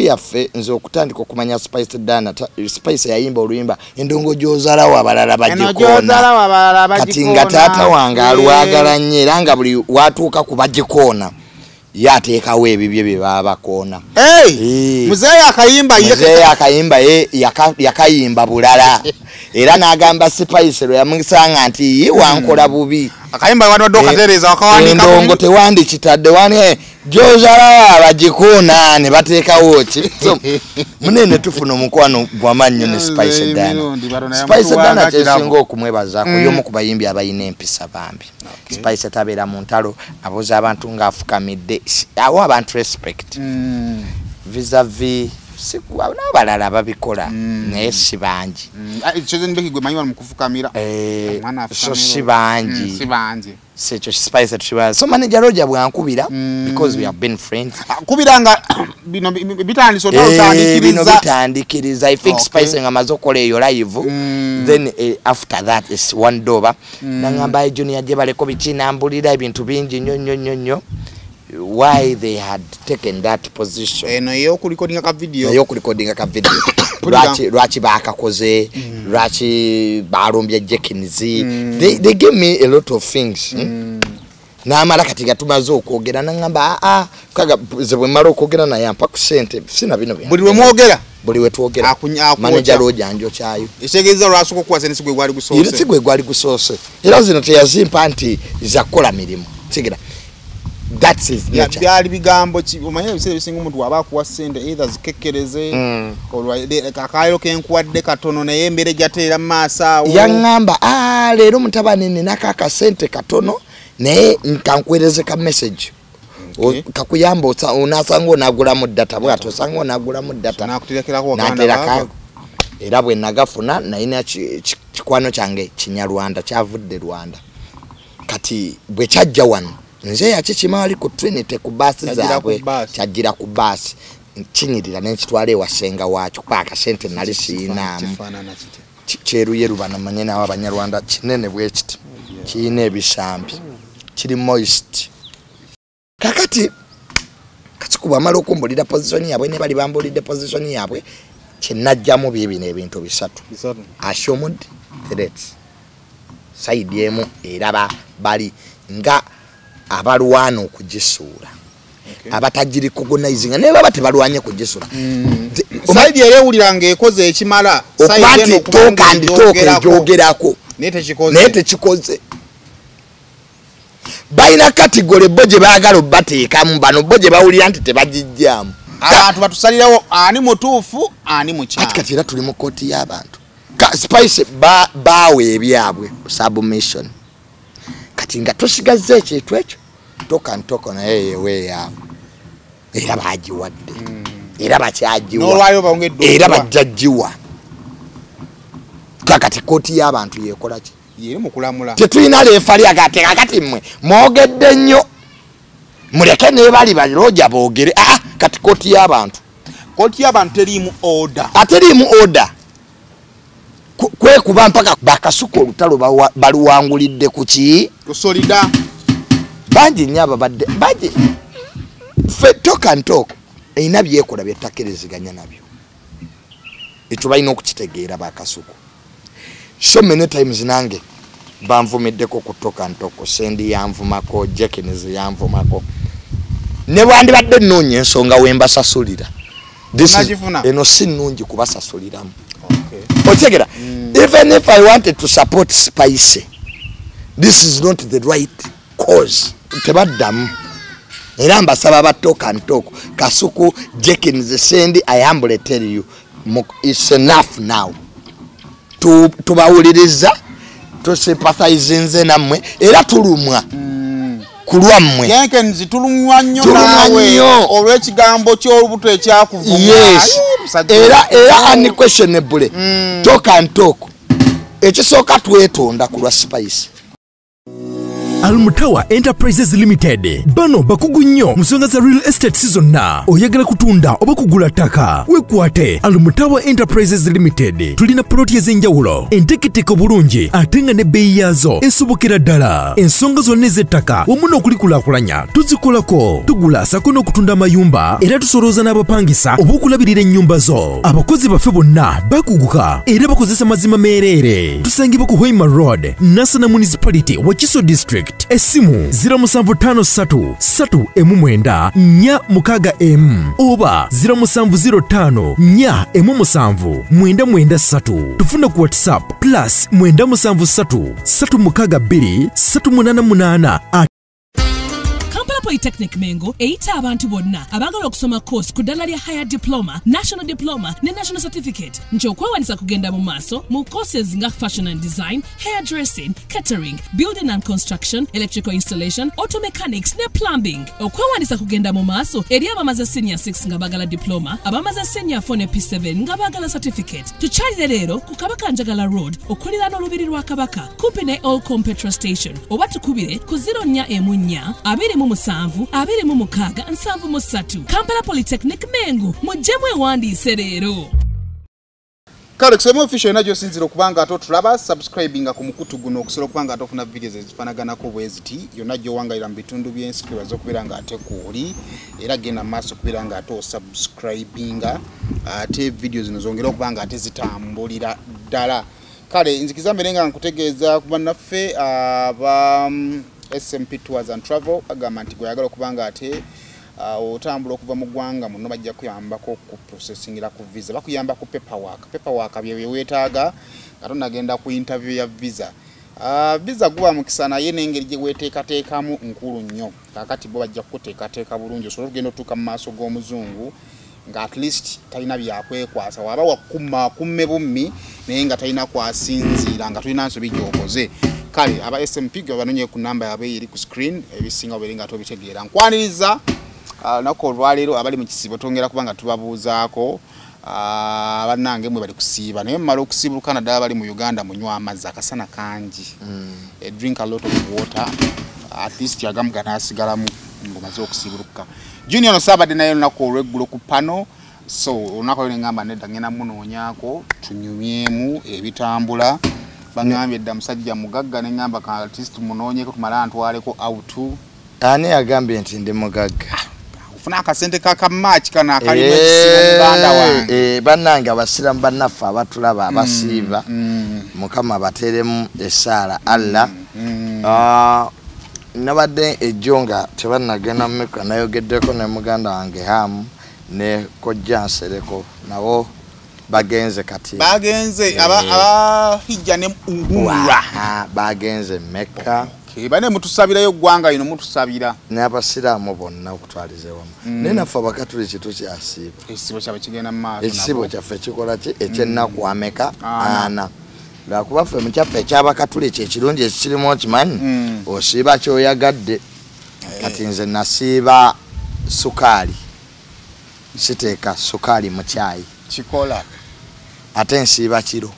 yaffe nze okutandika okumanya Spice Dana Spice yayimba oluyimba endongo gyozalawo abalala bagikoona kati nga taata wange alwagala nnyo era nga buli watuuka ku bagikoona yateekawo ebibye bye baba bakoona. Muzeeyi akayimba yakayimba bulala era n'agamba Spice lwe yamusanga nti ye wankola bubi akayimba wadde okatereeza akawanika endongo tewandikitadde wane gyozalawo abagikoona ne bateekawo ki munene tufuna omukwano gw'amannyo ne Spice Dana. Spice Dana kyesinga okumwebazaako y'omu ku bayimbi abayina empisa bambi. Spice tabeera mu ntalo abuuza abantu ng'afukamidde awo abantu respect vis-a-vis n'abalala babikola naye si bangi so si bangi sekyo Spice tukibaza so manager Roger bwankubira because we have been friends kubiranga bino bitandikiriza I think Spice nga mazo kola eyo live then after that is one doba nangamba Junior je baleko bikinambulira ebintu bingi nnyo why they had taken that position yo recording ka video Rachi bakakoze Rachi barombye Jekinizi they give me a lot of things na amala katiga tumaze okwogera nangamba kaga zebwe mara okwogera na yampa ku sente sina bino buli we mwogera buli we twogera manager Roger njo kyayo isegeza lwasuko kwa sene sigwe gwali gusose ile sigwe gwali gusose era zino teyazimpa anti zakola milimo sigira that is nature byali bigambo omanye bisere bisinga umuntu waba kuwa sente either zikekereze olwa kakayiro kenkwadde katono naye embere jateera masa yangamba lero mutabani nina kaka sente katono naye nkankwereze ka message kakuyamba unasanga onagula mu data bwato sanga onagula mu data nakuterekerako wakanda era bwe nagafuna naina kikwano kyange Kinyarwanda kyavudde Rwanda kati bwe kyajja wano nze yakikimali ku Trinity ku basi zaabwe kyagira ku basi kinyirira n'ekitwale wasenga wacho kwa akasente nali siina kyeru yerubana manyena w'Abanyarwanda kinene bwe kiti kiine ebisambi kiri moist kakati katikuba amala okumbulira position yabwe ne bali bambulidde position yabwe kinajjamu bibino ebintu bisatu assumed threats side emu eraba bali nga abalwana okugisuula abatajiri recognizinga ne baba tebalwanye kugisuula side erewuliranga ekoze ekimala side eno okugerako nete kikoze baina category boje baagalo bateekamu bano boje bawulira nti tebagijjamu abantu batusalirawo ani mutuufu ani mukyala kati era tuli mu kooti y'abantu Spice bawe ebyabwe submission kati nga tosigaze ekintu ekyo toka na yeye we yawe era bagiwadde era bakyagiwa era bajjajiwa kakati kooti y'abantu yekola ki yeri mukulamula tetulina lefali agate kakati mmwe mwogedde nnyo muleke ne bali Roger boogere kati kooti y'abantu terimu order aterimu order kwe kuba mpaka bakasuka olutalo baluwangulidde ku ki solida banji nyaba badde banji fe toka ntoko ina byekola byetakereziganya nabyo etubayina okukitegeera bakasuko so many times nange banvumiddeko kutoka ntoko sendi yanvumako Jekiniz yanvumako ne bandi badde nnonye ensonga wemba sasulira eno si nnungi kubasasuliramu otegera even if I wanted to support Spice this is not the right cause tebaddamu era mbasaba batoka ntoko kasuku Jekiniz sendi I humbly tell you it's enough now tubawuliriza to sympathize nze namwe era tulumwa kulwammwe Jekiniz tulumwa nnyo nawe olw'ekigambo ky'olubuto ekyakuvuma yes era unquestionable toka ntoko ekisooka twetonda ku lwa Spice Almutawa Enterprises Limited bano bakugu nnyo musonga za real estate season na oyagala kutunda oba kugula ttaka wekwate Almutawa Enterprises Limited tulina ploti ez'enjawulo enteketeko bulungi ate nga ne bbeeyi yaazo esobokera ddala ensonga zonna ez'ettaka wamu n'okulikulaakulanya tuzikolako tugula sako n'okutunda amayumba era tusolooza n'abapangisa oba okulabirira ennyumba zo abakozi baffe bonna bakuguka era bakozesa mazima meereere tusangibwa ku Hoima Road Nasana Municipality Wakiso District Esimu 0753 oba 0705 tufuna ku WhatsApp +973 Polytechnic Mengo eyita abantu bonna abagala okusoma course ku ddala lya higher diploma, national diploma ne national certificate nti okwewanisa kugenda mu maaso mu courses nga fashion and design, hairdressing, catering, building and construction, electrical installation, auto mechanics ne plumbing. Okwewanisa kugenda mu maaso eri abamaze senior 6 nga bagala diploma, abamaze senior 4 ne P7 nga bagala certificate. Tukyalire leero ku Kabaka Njagala Road okuliraana olubiri lwa Kabaka kumpi ne Olcom petrol station oba tukubire ku 0414 27 26 Kampala Polytechnic Mengo mujjemu ewandiise leero. Kale kusema official najo sinziro kubanga atotulaba subscribinga ku mukutu guno okusobola kubanga atofuna videos ezifaanaganako bweziti yonna gyo wangalira mu bitundu by'ensi kibazo okubeera nga ate kuuli era genda maaso okubeera nga ate subscribinga ate videos zino zongera okubanga ate zitambulira ddala. Kale nzikiza mbere nga nkutegeeza ku bannaffe aba SMP Tours and Travel agamba nti gweyagala okubanga ate otambula okuva mu ggwanga muno bajja kuyambako ku processingira ku visa bakuyamba ku paperwork bye weetaaga nga tonagenda ku interview ya visa. Visa guba mukisa naye n'engeri gye weeteekateekamu nkulu nnyo kakati bo bajja kuteekateeka bulungi osobola okugenda otuuka mu maaso g'omuzungu nga at least talina byakwekwasa waba wakuma kumme bummi naye nga talina kwasinziira nga tulina nsobi gy'okoze. Kale aba SMP gwe banonye ku namba yabe eri ku screen ebisinga oberenga tobitegeera nkwaniriza nako olwaleero abali mu kisibo tongera kubanga tubabuuzaako abannange mwe bali kusiiba naye mmala okusiibulukana ddala bali mu Uganda munywa amazzi akasana kangi drink a lot of water at least yagamu ganaasigalamu ngomaze okusiibuluka. Junior no Sabade naye lunaku olw'eggulo ku pano so olunaku olwo ngamba nedda ngenda munoonyaako tunyumyemu ebitambula bangambye edda musajja mugagga ne ngamba ka artist munoonyeko tumala ntwaleko out. Ani agambye nti ndi mugagga ufuna akasente ka match kana akali mwekisimu muganda wange bannange abasiramu bannaffe abatulaba abasiiba mukama bateremu essaala Allah nabadde ejjo nga tebannagenda mu Mecca nayogeddeko ne muganda wange Hamu ne kojja Nsereko nabo bagenze kati bagenze aba hijja ne Uhura bagenze Mecca bane mutusabirayo ggwanga ino mutusabira n'abasiraamu bonna okutwalize wamu naye naffe abakatuliki tukyasiiba ekisibo kyabwe kigenda mu maaso ekisibo kyaffe kikola ki ekyennaku ameka ana lwakuba ffe mu kyaffe ekyabakatuliki ekirungi ekikirimu okimanyi osiiba kyoyagadde kati nze nasiiba sukaali siteeka sukaali mu caayi kikola ate nsiiba kiro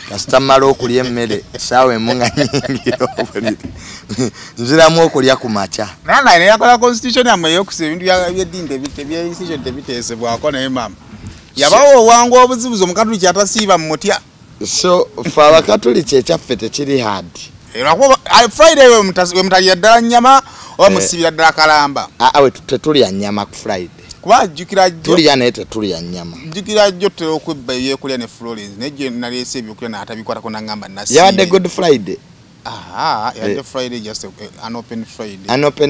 kasita mmala okulya emmere essaawa emu nga nyingiro nziramu okulya ku makya naye yakola constitution yammwe eyokusa ebintu by'eddiini institution tebiteesebwako naye maama yabawo owangu obuzibuzi omukatuliki atasiiba mu mutya so ffe abakatuliki ekyaffe tekiri hard Friday we mutalya ddala nnyama oba musibira ddala kalamba we tetulya nnyama ku Friday kuba jjukira jjo tulya naye tetulya nnyama jjukira jjo tutera okwebba ebyokulya ne Florence naye gye naleese ebyokulya n'atabikwatako n'angamba nasiibe yabadde Good Friday yadde Friday just an open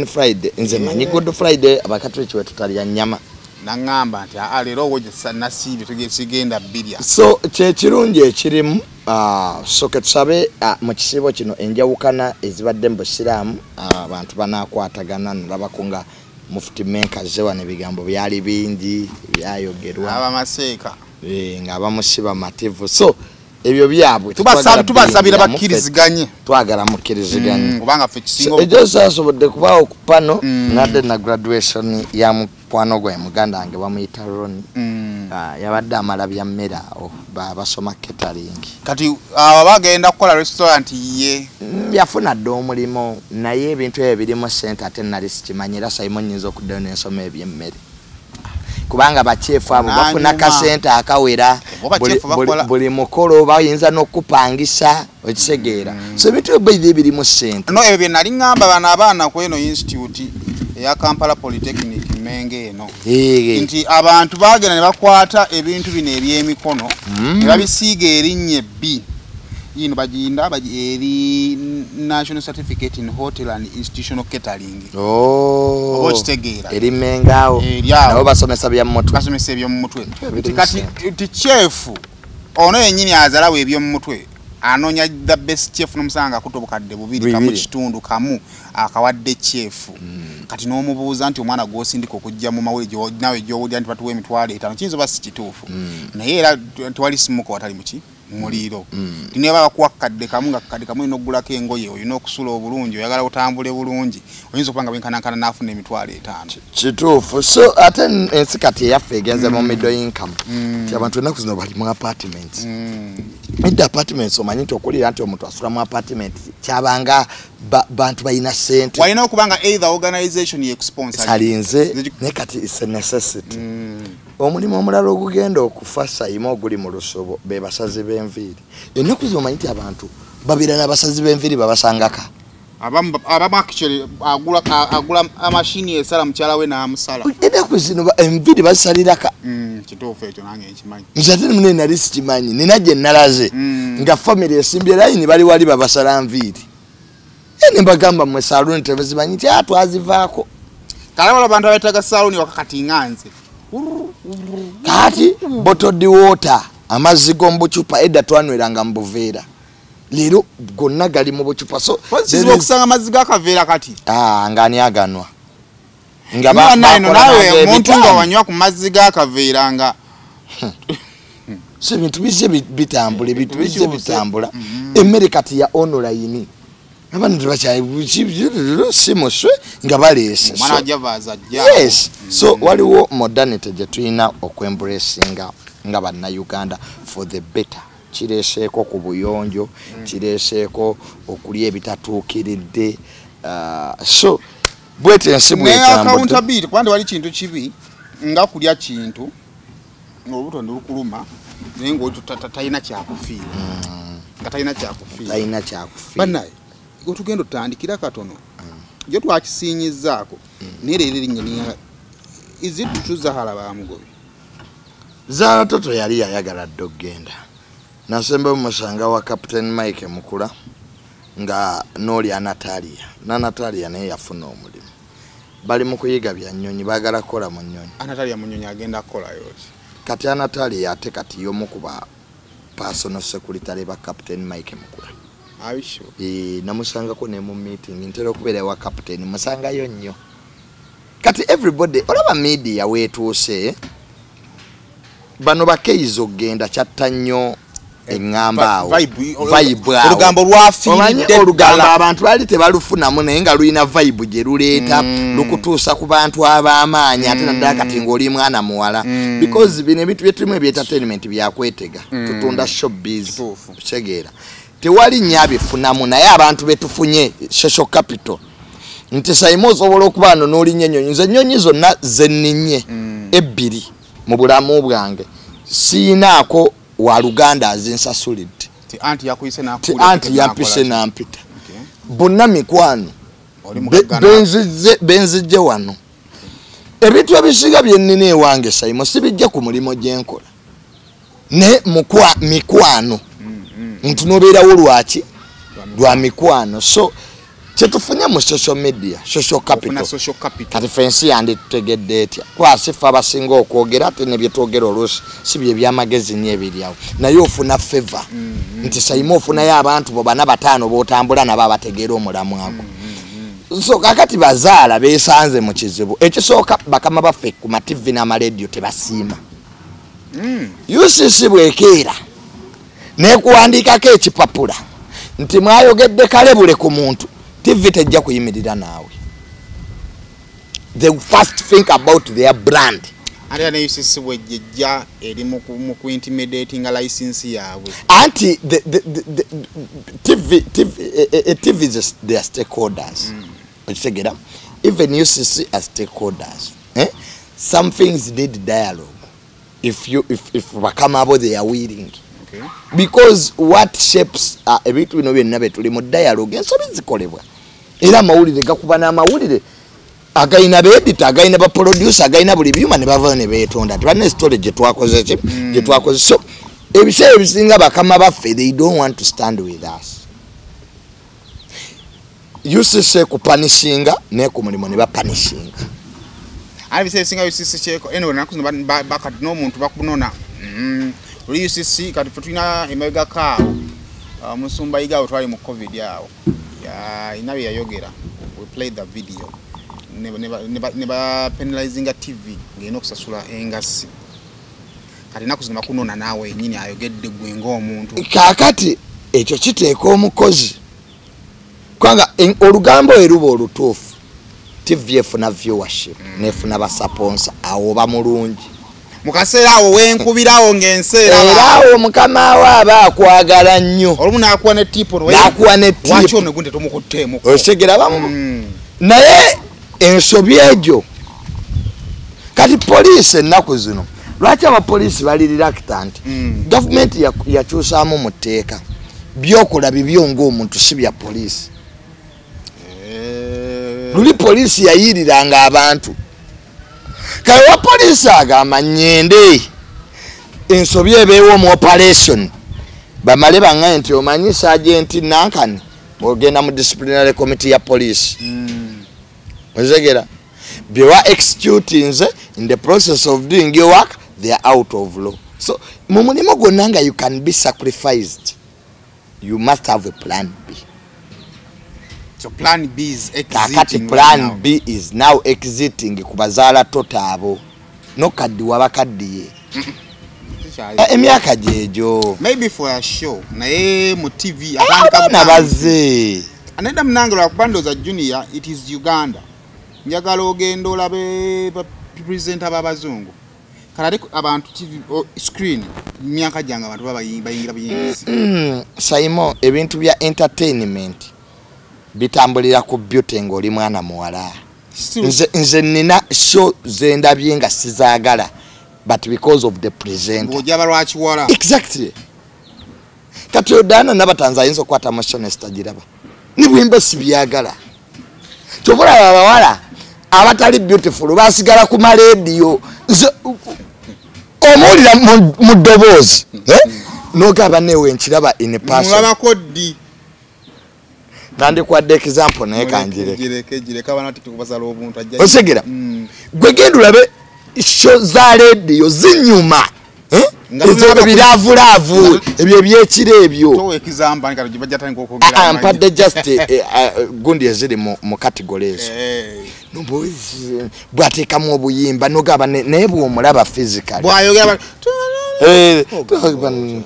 Friday nze manyi Good Friday abakatuliki we tutalya nnyama n'angamba nti leero owo nasiibe tugenda bbirya so kyekirungi ekirimu soke tusabe mu kisiibo kino enjawukana ezibadde mu busiraamu abantu banaakwatagana nolabako nga Mufti Menkaze wano ebigambo byali bingi byayogerwa abamaseeka nga abamusiba mativu so ebyo byabwe tubasabira bakkiriziganye twagala mukkiriziganye kubanga ffe kisinga ekyo saasobodde kubaawo ku pano nadde na graduation ya mukwano gwe muganda wange bamuyita Roni yabadde amala bya mmera basoma catering kati bagenda kukola restaurant ye yafuna dde omulimu naye ebintu ebyo birimu ssente ate nali sikimanyira Simon nyinza okuddayo n'ensoma ebyemmere kubanga bachefu abo bafuna kasente akawera buli mukolo bayinza n'okupangisa okitegeera so ebintu ebyo birimu ssente no ebyo nali ngamba bana abaana ku eno institute eya Kampala Polytechnic Menge eno nti abantu bagenda ne bakwata ebintu bino ebyemikono ne babisiiga erinnya B yino bajinda eri National Certificate in Hotel and Institutional Catering okitegeera eri Mengawo nabo basomesa eby'omu mutwe kati chef ono yennyini azalawo eby'omu mutwe anonya the best chef n'omusanga akuta obukadde 2 kamu kitundu kamu akawadde chef kati n'omubuuza nti omwana gw'osindika okujja mu mawulire nawe gy'owulira nti batuwa emitwalo 5 kiyinza oba si kituufu naye era tewali simuka watali muki muliro tine baba kwakadde kamu nga kadde kamu inogulako engoye oyina okusula obulungi oyagala utambule bulungi oyinza okubanga bwenkanankana n'afuna emitwalo 5 kituufu so ate ensi kati eyaffe egenze mu middle income ti abantu ennaku zino bali mu apartments edda apartments omanyi nti okulira nti omuntu asula mu apartment kyabanga bantu balina ssente walina okubanga either organization yekusponsor salinze ne kati is a necessity omulimu omulala ogugenda okufa Sayima oguli mu lusobo be basazi b'enviiri ennaku zino omanyi nti abantu babeera n'abasazi b'enviiri babasangaka abamu actually agula amashini esala mukyala we n'amusala ennaku zino enviiri bazisaliraka kituufu ekyo nange nkimanyi nze ate munene nali sikimanyi nina gye nalaze nga family esimbye layini bali wali babasala nviiri ne mbagamba mmwe saloon tebazimanyi nti twazivaako kale wala abantu abetaga saloon wakakati nganze kati bottled water amazzi g'omubucupa edda twanweranga mu buveera leero gonna gali mu bucupa so zizibu okusanga amazzi g'akaveera kati ng'ani aganwa nawe omuntu nga wanywa ku mazzi g'akaveera nga so ebintu bizze bitambula ebintu bizze bitambula emmere kati ya online abantu tebakyasimuswe nga baleese yes so waliwo modernity gye tulina okwembracinga nga bannayuganda for the better kireeseeko ku buyonjo kireeseeko okulya ebitatuukiridde so bwete ensi bwetambudde kubanga wali kintu kibi nga kulya kintu olubuto lukuluma naye ng'otalina kyakufiira nga talina kyakufiira bannaye otugenda otandikira katono jo twakisiinyizaako naye leero erinnya izitutu Zahara Bamugobe Zahara toto yali yayagala dde okgenda nasemba musanga wa Captain Mike Mukula nga n'oli Natalia naye yafuna omulimu bali mu kuyiga bya nnyonyi baagala kukola mu nnyonyi Natalia mu nnyonyi agenda kukola yoti kati Natalia ate kati y'omu ku ba personal secretary ba Captain Mike Mukula abisho namusangako ne mu meeting ntera okubeera wa captain musangayo nnyo kati everybody olaba media weetuuse bano bakeizo ogenda kyatta nnyo eŋŋamba awo vibe olugambo lwafiiridde olugambo abantu baali tebalufunamu naye nga lulina vibe gye luleeta lukutuusa ku bantu ab'amaanyi ate naddala kati ng'oli mwana muwala because bino ebintu byetulimu ebyentertainment byakwetega tutunda showbiz kitegeera tewali nnyo abifunamu naye abantu betufunye social capital nti Sayima osobola okuba no n'olinnyo ennyonyi nze ennyonyi zonna zenninnye ebbiri mu bulamu bwange siinaako wa Luganda azinsasulidde anti yapise n'ampita bonna mikwano benzijje wano ebintu ebisiga byennina ewange Sayima sibijja ku mulimo gyenkola ne mikwano nti nobeerawo lwaki lwa mikwano so kyetufunye mu social media social capital kati fensi yanditutegedde etya kwasifa abasinga okwogera ate ne byetwogera oluusi si bye byamagezi nnyo ebiryawo naye ofuna favor nti Sayima ofunayo abantu bo 4-5 bootambula nabo abategeera omulamu ago so kakati bazaala beesanze mu kizibu ekisooka bakama baffe ku mativi n'amaleediyo tebasiima UCC bwekeera nekuwandiikako ekipapula nti mwayogedde kale bule ku muntu TV tejja kuyimirira naawe they first think about their brand ate ne UCC bwejja eri mu intimidating a license yaabwe anti the TV is their stakeholders okitegera even UCC as stakeholders some things need dialogue if bakamabo they are willing because what shapes ebintu bino byonna betuli mu dialogue ensobi zikolebwa era amawulire gakuba n'amawulire againa be editor againa ba producer againa buli byuma ne bava ne betonda twana story je twakoze so ebise ebisinga bakama baffe they don't want to stand with us UCC ku punishinga ne ku mulimo ne ba punishinga abise singa UCC cheko anyway nakuzina bakati no muntu bakunona uli UCC kati futuna emega kao musumba igao twali mu covid yao ya inawe yayogera we played the video neba penalizing a TV ngeno kusasula engasi kati nakuzina kunona nawe nyini ayogedde gwengo omuntu kakati ekyo kiteeka omukozi kwanga olugambo erubo olutuufu TV efuna viewership nefuna ba sponsor awo bamulungi mukasera awo wenkubirawo ngensera erawo mukama waaba akwagala nnyo olumu nakuwa ne tipo wacho negunde tomukutemo osegera bamu naye ensobi egyo kati police ennaku zino lwaki abapolisi bali reluctant government yakyusaamu mu tteeka byokola bibyo ng'omuntu si bya poliisi luli poliisi yayiriranga abantu kale wa poliisi agamba nyende ensobi ebeewo mu operation bamale baŋŋaye nti omanyi sergeant Nankani ogenda mu disciplinary committee ya poliisi ozegera byewa executing in the process of doing your work they are out of law so mu mulimo gwonna nga you can be sacrificed you must have a plan B. So plan B is exiting. Kakati plan right B is now exiting kubazaala totabo. No kadi wabakadiye. Emyaka jejo. Maybe for a show. Na mu TV atandika baze. Anenda mnangiro akubando za junior it is Uganda. Njagala ogendo olabe presenter babazungu. Kalari abantu TV screen myaka janga abantu bayingira biyingi. Saimo ebintu bya entertainment bitambulira ku beauty ngoli mwana muwala. Nze nina show zendabye nga sizagala but because of the presenter. Ngojaba lwachi wala. Exactly. Kati odana nabatanza yinzo kwata mashone stajiraba. Ni bwimba sibyagala. Tobula babawala abatali beautiful basigala ku radio. Omulira mu dobozi nogaba newe nkiraba in person mulaba kodi nandi kwa example naye kanjire kejire kabana tikubaza lobuntu ajja osegera gwe genda ulabe show za radio zinyuma ezo biravulavu ebyo byekire ebyo to example nkalo jibajja tani kokogera ampadde just gundi eziri mu categories no boys bwateka mu obuyimba nogaba naye bwo mulaba physical bwayogera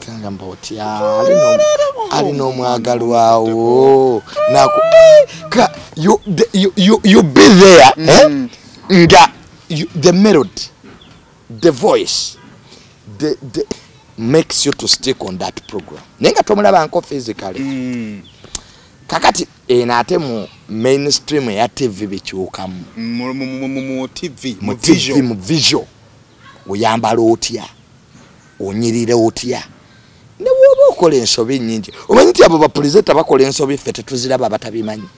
kanga mboti ali no mwagalwawo nako you be there nga the melody the voice the makes you to stick on that program nenga tomulaba nko physically kakati enate mu mainstream ya TV bichukamu mu TV mu visual uyambala otya onyirire otya ne woba okola ensobi nyingi omanyi nti abo bapresenter bakola ensobi ffe tetuziraba batabimanyi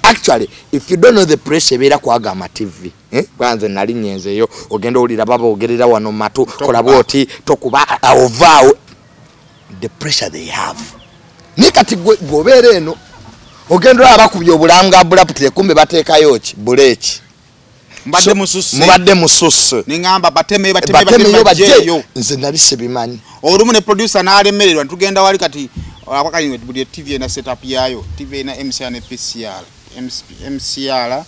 actually if you don't know the pressure beera kwagama TV kwanza nali nyenzeyo ogenda olira baba ogerera wano matu kola bwoti tokuba ovaawo the pressure they have nikati gobere eno ogenda abakubye obulamu abulapute kumbe bateekayo ki buleki mbadde mususu ningamba bateme bajeyo nze nali sebimanyi olumu ne producer naalemererwa tugenda wali kati akwakali buli TV na setup yayo TV na MCR ne PCR MCR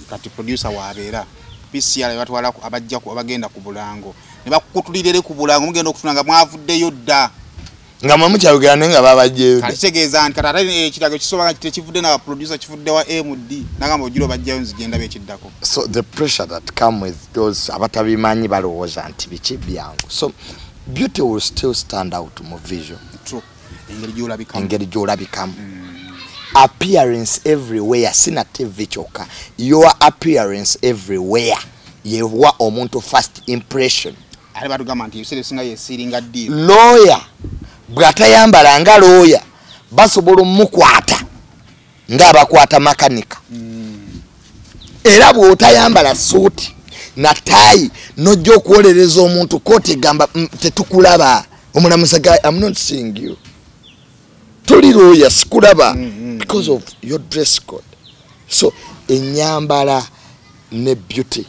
kati producer wabeera PCR batwala abajja ku abagenda ku bulango ne bakutulirere ku bulango mugenda okufunanga mwavuddeyo dda nga mwe mukyayogera naye nga babajjeyo kitegeeza nti kati ate ekirago kisobola tekivudde na producer kivudde wa MD nagamba ojiro bajjayo nzigenda bekiddako. So the pressure that come with those abatabimanyi balowooza nti biki byangu. So beauty will still stand out mu vision. True. Engeri gy'olabikamu. Appearance everywhere sina TV kyokka. Your appearance everywhere yewa omuntu first impression. Ale batugamba nti yusere singa yesiringa deal. Lawyer bw'atayambala nga lawyer basobola omukwata ng'abakwata makanika. Era bw'otayambala suuti na tayi nojja okuwolereza omuntu kooti egamba tetukulaba omulamuzi guy I'm not seeing you. Toli lawyer sikulaba because of your dress code. So enyambala ne beauty.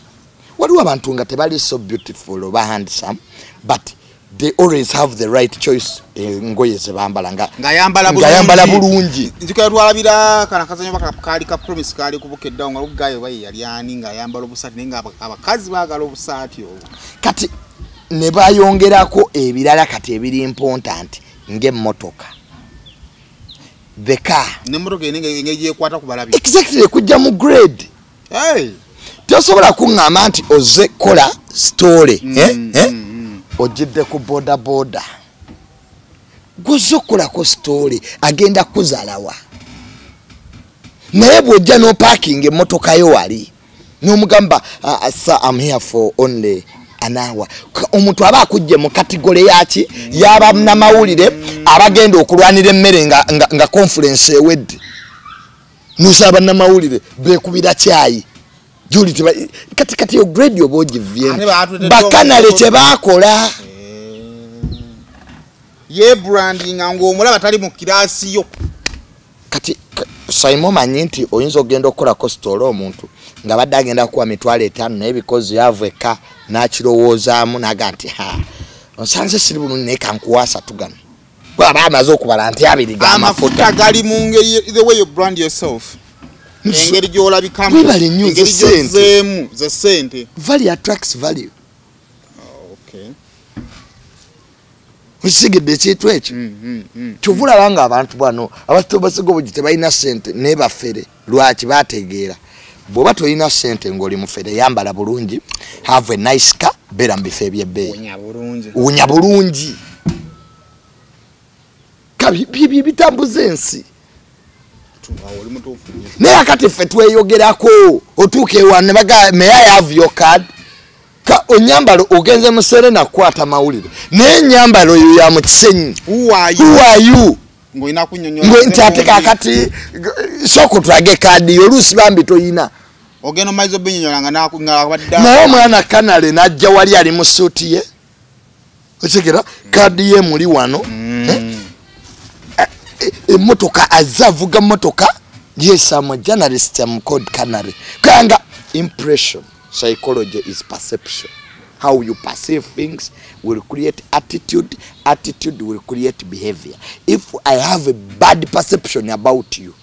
Waliwo abantu nga tebali so beautiful oba handsome but they always have the right choice ngoye ze bambala nga yambala bulungi. Nzika twalabira kana kazanyo bakali ka promise kali kubukedda nga lugayo bayi yali ani nga yambala obusati nenga abakazi bagala obusati obwo. Kati ne bayongerako ebirala kati ebiri important ng'emmotoka. The car. Nemmotoka engeri yekwata kubalabi. Exactly kujja mu grade. Hey. Tosobola kuŋŋamba nti oze kola story. Ojidde ku boda boda. Gozokolako story agenda kuzalawa. Naye bw'ojja no parking emmotoka yo wali. N'omugamba sir I'm here for only an hour. Omuntu aba akujje mu kategole yaki yaba namawulire abagenda okulwanira emmere nga conference ewedde. Nusaba namawulire bekubira kyayi. Juli tiba kati yo grade yo boji vien bakanale kye bakola ye branding ngo omula batali mu kirasi yo kati Simon manyinti oyinza ogenda okola ko store omuntu nga badde agenda kuwa mitwale 5 naye because yaveka nakirowoozamu naganti onsanze siri bulungi naye kankuwasa tugana bwaba amaze okubala nti abiri amafuta gali mu ngeri the way you brand yourself. Engeri gy'olabikamu engeri gy'ozzeemu ze ssente. Value attracts value. Okay. Usigidde ekintu ekyo kyovula nga abantu bano abatobasiga obugi tebalina ssente ne bafere lwaki bategeera bw'oba tolina ssente ng'oli mufere yambala bulungi have a nice car beera mu bifo ebyebbeeyi wunya bulungi bitambuza ensi. Naye akati ffe tweyogerako otuuka ewa ne baga may I have your card ka onyambalo ogenze mu Serena kwata mawulire naye nyambalo yo ya mu kisenyi who are you ngoina kunyonyola ngo ntateka akati soko twage card yo lusi bambi toyina ogeno maizo binyonyolanga nakubadda naye omwana kanale najja wali ali mu suuti ye osekera card ye muli wano emotoka azavuga motoka yes I'm a journalist I'm called canary kanga impression psychology is perception how you perceive things will create attitude will create behavior. If I have a bad perception about you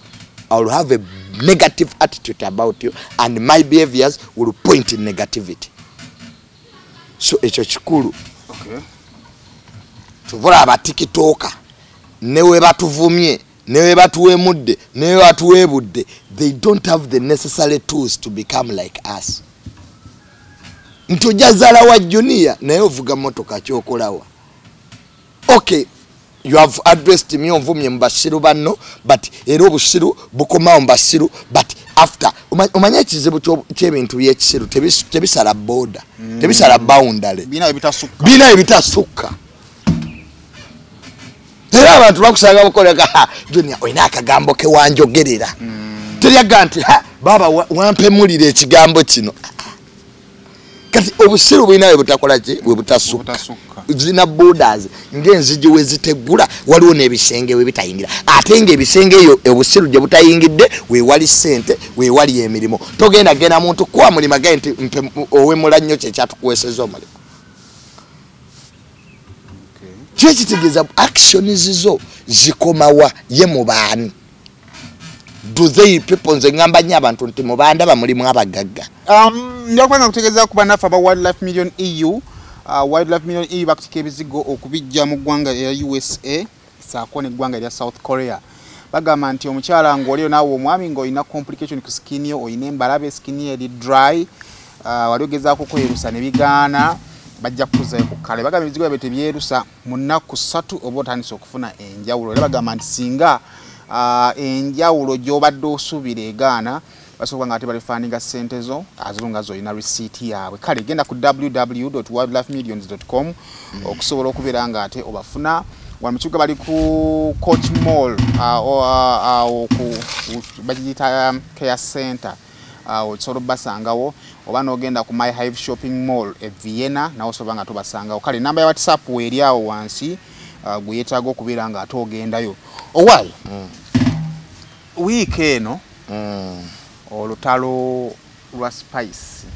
I will have a negative attitude about you and my behaviors will point in negativity. So ekyo kikulu. Okay. Tuvola abatikitoka newe batuvumye newe batuwemudde newe batuwebudde they don't have the necessary tools to become like us. Ntujazala wa junior naye ovuga motoka kyokolawa. Okay, you have addressed me onvumye mbasiru banno but era obusiru bukomawo mbasiru but after umanya ekizibu ky'ebintu by'ekisiru tebisala border tebisala boundary bina ebitasukka. Era abantu bakusanga bakoleka junior oyina akagambo ke wanjogerera teryaga nti baba wampemulira ekigambo kino kati obusiru bwina bwe butakola ki bwe butasukka zina borders ng'enzigi we zitegula waliwo n'ebisenge we bitayingira ate ng'ebisenge eyo obusiru gye butayingidde we wali ssente we wali emirimu togenda genda muntu kuwa mulima gaye nti owemula nnyo kye kyatukweseza omulimo. Kyekitegeeza actions zo zikomawa ye mu baani. Do they people nze ngamba nnyo abantu nti mu banda bamulimu abagagga. Njakwanga kutegeeza kuba naffe aba Wildlife Million EU. Wildlife Million EU bakutika ebizigo okubijja mu ggwanga ya USA saako neggwanga erya South Korea bagamba nti omukyala ng'oliyo naawe omwami ng'olina complication ku skin yo oyina embalabe skin yo eri dry wali ogezaako kwerusa ne bigaana bajja kukuzayo ku kkale bagamba ebizigo byabe tebyerusa mu nnaku 3 oba otandise okufuna enjawulo era bagamba nti singa enjawulo gy'obadde osuubira egaana basobola nga ate balifaaninga ssente zo azirunga zolina receipt yaabwe kale genda ku www.wildlifemillions.com okusobola okubeera nga ate obafuna wano mu kibuga bali ku Coach Mall bagiyita Care Center osobola basangawo oba n'ogenda ku My Hive Shopping Mall e Vienna nawo osobola nga tobasangawo kale namba ya WhatsApp weeri awo wansi gwe yeetaaga okubeera nga ate ogendayo owaayo wiiki eno olutalo lwa Spice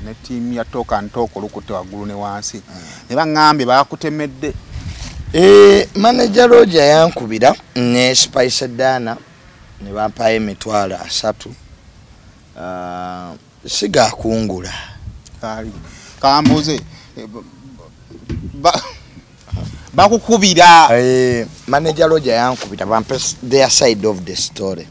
ne tiimu ya Talk and Talk olukutte waggulu ne wansi ne baŋŋambye bakutemedde manager Roger yankubira ne Spice Dana ne bampayo emitwalo 3 siga kungula kambuze bakukubira manager Roger yankubira bampe their side of the story.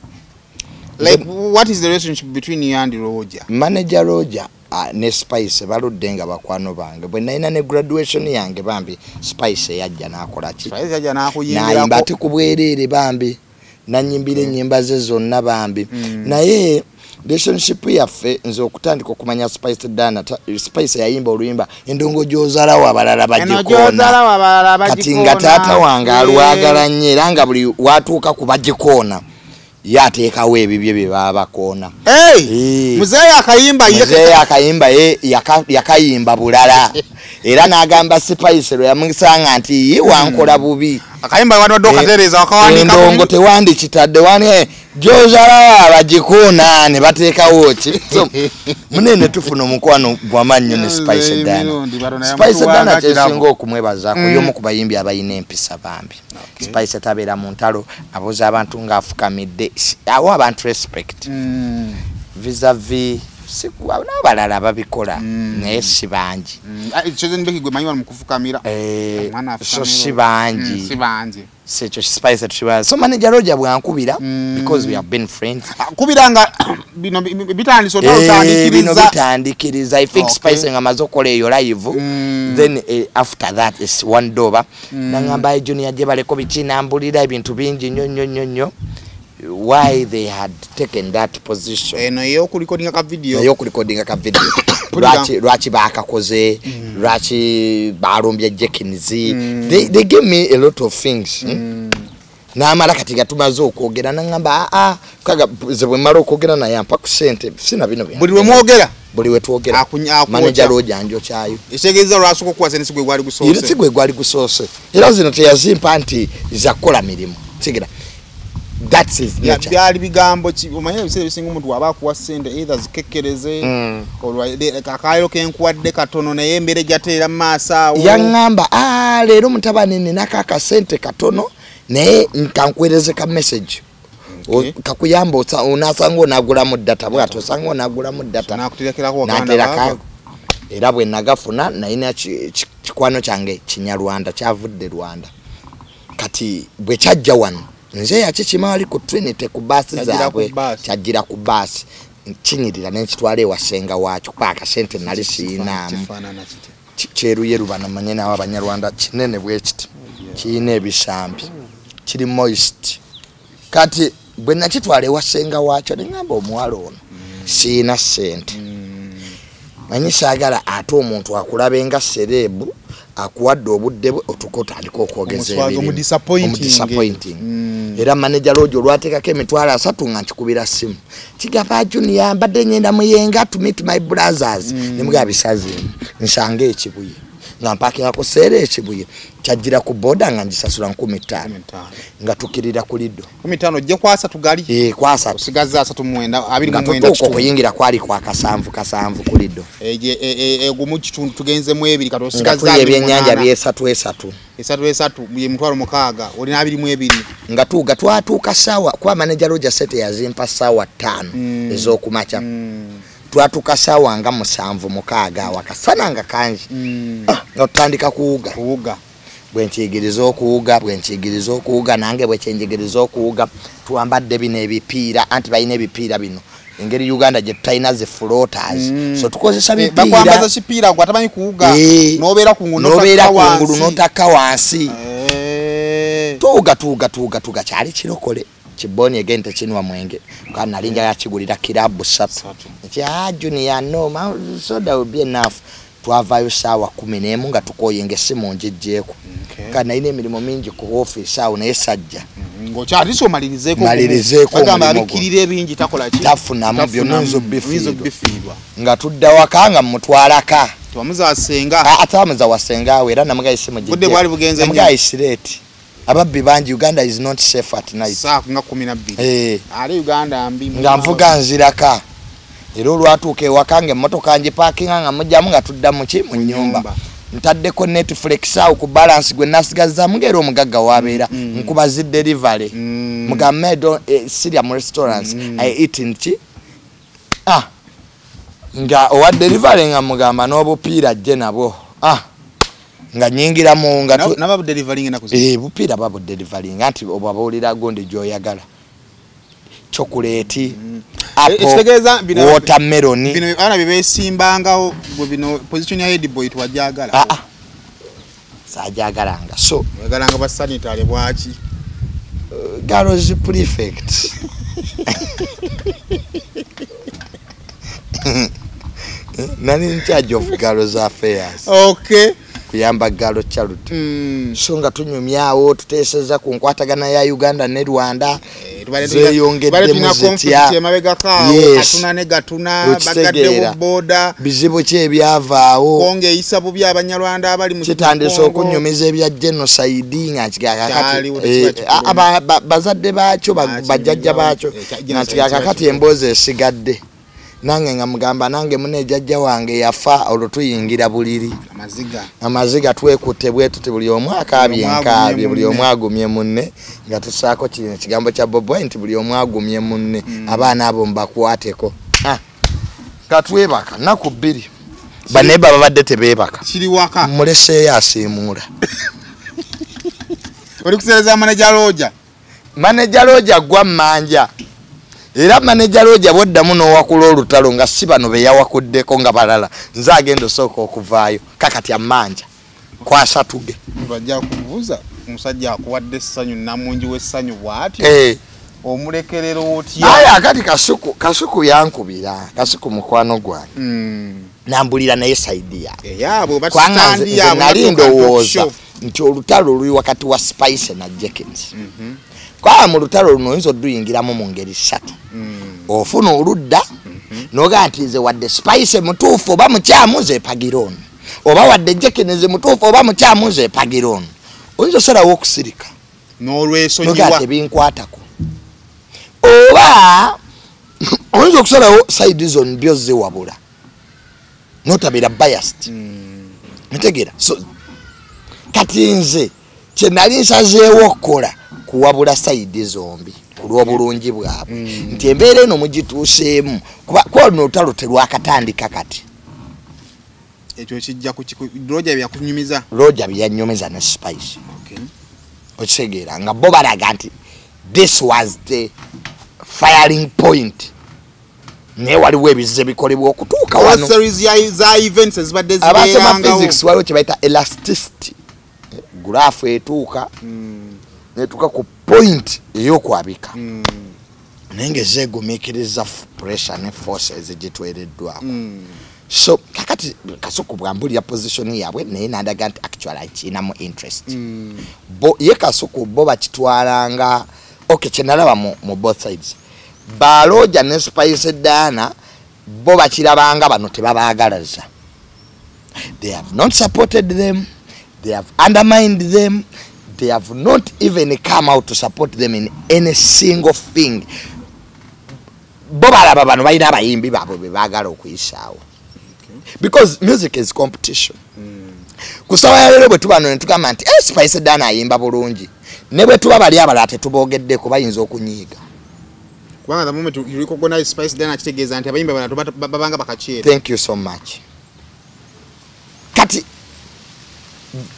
Like, what is the relationship between you and Roger? Manager Roger ne Spice baludde nga bakwano bange bwe nalina ne graduation yange bambi Spice yajja n'akola ki Spice yajja n'akuyimbilako nayimba ati ku bwereere bambi nanyimbira ennyimba ze zonna bambi naye relationship yaffe nze okutandika okumanya Spice Dana Spice yayimba oluyimba endongo gy'ozaalawo abalala bagikoona kati nga taata wange alwagala nnyo era nga buli watuuka ku bagikoona yateekawo ebibye bye baba bakoona muzeeyi akayimba yakayimba bulala era n'agamba Spice lwe yamusanga nti ye wankola bubi akayimba wanodde okatereeza wakawanika endongo tewandikitadde wani gy'ozaalawo abagikoona ne bateekawo ki munene tufuna omukwano gw'amannyo ne Spice Dana Spice Dana kyesinga okumwebazaako y'omu ku bayimbi abalina empisa bambi Spice tabeera mu ntalo abuuza abantu ng'afukamidde awo abantu respect vis-a-vis n'abalala babikola naye si bangi so si bangi sekyo Spice tukibaza so manager Roger bwankubira because we have been friends kubiranga bino bitandise bitandikiriza I think Spice nga mazo kola eyo live then after that is one doba nangamba junior je baleko bikinambulira ebintu bingi nnyo why they had taken that position nayo kulikodinga ka video lwaki bakakoze lwaki balumbye Jekinizi they give me a lot of things n'amala kati gatumaze okwogera nangamba kaga zebwe mara okwogera naye ampa ku sente sina bino buli we mwogera buli we twogera manager Roger njo kyayo esegeeza lwasuko kwa sene sigwe gwali gusoose ile sigwe gwali gusoose era zino teyazimpa nti zakola mirimu sigira that is nature byali bigambo omanye ebisere bisinga omuntu waba akuwa sente either zikekereze olwa akayiro kenkwadde katono naye embere jateera maaso awo yangamba leero mutabani nina kaka sente katono naye nkankwereze ka message kakuyamba onasanga onagulamu data bwato osanga onagulamu data nakuterekerako nateraka era bwe nagafuna nayina kikwano kyange Kinyarwanda kyavudde Rwanda kati bwe kyajja wano nze yakikima wali ku Trinity ku basi zaabwe kyajira ku basi kinyirira n'ekitwala ewasenga waakyo kuba akasente nali siinamu kyeruyeru banamanye nawo Abanyarwanda kinene bwe kiti kiina ebisambi kiri moist kati bwe nakitwala ewasenga waakyo neŋŋamba omuwala ono siina sente manyi saagala ate omuntu akulabenga serebu akuwadde obudde bwe otukotandika okwogeza ebintu disappointing era manager Roger olwateekako emitwalo 3 nga nkikubira simu kigamba junior mbadde ngenda muyenga to meet my brothers nemugaba bisazimu nsanga ekibuye nga mpakingako seera ekibuye kyajjira ku boda nga ngisasula 15 nga tukirira ku Lido 15 ojje kwasa tugali kwasa tusigaza 3 okuyingira kwali kwa kasanvu ku Lido gumu kitundu tugenzemu ebiri kato sigaza ebyennyanja byesatu ye mutwalo mukaaga olina 22 nga tuga twatuuka sawa kwa manager Roger sete yazimpa sawa 5 ez'okumaca twatuuka sawa nga 7 mukaaga wakasana nga kanji nga tutandika kuwuga bwenkiyigiriza okuwuga nange bwekyenjigiriza okuwuga tuwambadde bino ebipiira anti balina ebipiira bino engeri Uganda gye tutayina zi floaters so tukozesa bipiira bakwambaza kipiira gwa tamanyi kuwuga nobeera kungulu notaka wansi tuuga kyali kirokole kiboni again tekinwa mwenge kana nalinja yakigulira kirabu 3 ekya junior no soda will be enough twavayo sawa 11 nga tukoyenge simu njijjeko kana ine emirimu mingi ku office awo naye sajja ngokyaliso malirizeeko bagamba abikirira ebingi takola ki tafunamu byonzo bifiirwa nga tudda wakanga mutwalaka twamuza wasenga atamuza wasenga we era namugayise mu budde bwali bugenze namugayisireti ababbi banji Uganda is not safe at night saa nga 12 ali Uganda mbi nga nvuga nziraka era olwatuuka ewakange emmotoka nje parkinga nga mujjamu nga tudda mu nyumba ntaddeko Netflix awo ku balance gwe nasigaza mugero omugagga wabeera nkuba zi delivery mugamedo Syria mu restaurants I eat nchi nga owa delivery nga mugamba n'obupiira je nabo nga nyingira mu nga naba delivery na kuzi bupiira babo delivery anti obabulira gonde joyagala chocolate apple watermelon bino ana bibesimbanga bino position ya head boy twajagala sajagalanga so yagalanga ba sanitary bwachi girls prefect nani in charge of girls affairs okay kuyamba galo charity so nga tunyumyawo tuteseza ku nkwatagana ya Uganda ne Rwanda zeyongedde muzitya mabega kawo atuna ne gatuna bagadde boda bizibu kye ebyavaawo konge isabu by'abanyarwanda abali mu kitandise okunyumiza ebya genocide nga kigakakati bazadde baakyo bajjajja baakyo nga kigakakati emboozi esigadde nange nga mugamba nange mune jajja wange yafa olutuyingira buliri amaziga twekutte bwetuti buli omwaka abyenkaabye buli omwagumye munne nga tusaako kigambo kya Bobo nti buli omwagumye munne abaana abo mbakwateko katwebaka naku 2 baneba babadde tebebaka kiri waka muleseeyo asiimuula oli kusereza manager Roja gwa mmanja era manager Roja boddamu n'owakula olutalo nga si bano be yawakuddeko nga balala nze agenda osooka okuvaayo kakati amanja kwasatuge bajja kubuuza omusajja akuwadde essanyu namungi w'essanyu bw'ati omulekerero otya akati kasuku yankubira kasuku mukwano gwange nambulira naye saidi yaabwe nali ndowooza nti olutalo luli wakati wa Spice na Jenkins kwa mu lutalo luno oyinza oduyingiramu mu ngeri 3 ofuna oludda noga nti nze wadde Spice mutuufu oba mukyamu ze Pagiron oba wadde Jenkins mutuufu oba mukyamu ze Pagiron oyinza osalawo okusirika n'olwesonyiwa noga tebinkwatako oba oyinza okusalawo side zone byo ziwabula notabira biased ntegera so kati nze kye nali nsazeewo okukola kuwabula side zombi kulw'obulungi bwabwe nti embeera eno mugituuseemu kuba kwolino olutalo terwakatandika kati ekyo kijja Roja byakunyumiza Roja byanyumiza ne Spice okitegeera nga bo balaga nti this was the firing point naye waliwo ebizibu ebikolebwa okutuuka wano za events ezibadde abasoma physics waliwo kye bayita elasticity graph etuuka netuuka ku point ey'okwabika naye ng'ezeegumiikiriza pressure ne forces gitwereddwako so kakati Kasuku bwambulira position yaabwe naye nandaga nti actually akinamu interest ye Kasuku bo bakitwalanga kye nalaba mu both sides Roja ne Spice Dana bo bakirabanga bano tebabaagalaza. They have not supported them, they have undermined them, they have not even come out to support them in any single thing. Bo balaba bano balina abayimbi baabwe be baagala okuyisaawo. Because music is competition. Kusawa ya lero bwe tubano ne tugamba nti Spice Dana ayimba bulungi. Ne bwe tuba bali abala tetubogeddeko bayinza okunyiiga. Kubanga the moment you recognize Spice Dana kitegeeza nti abayimba bana babanga bakakyera. Thank you so much. Kati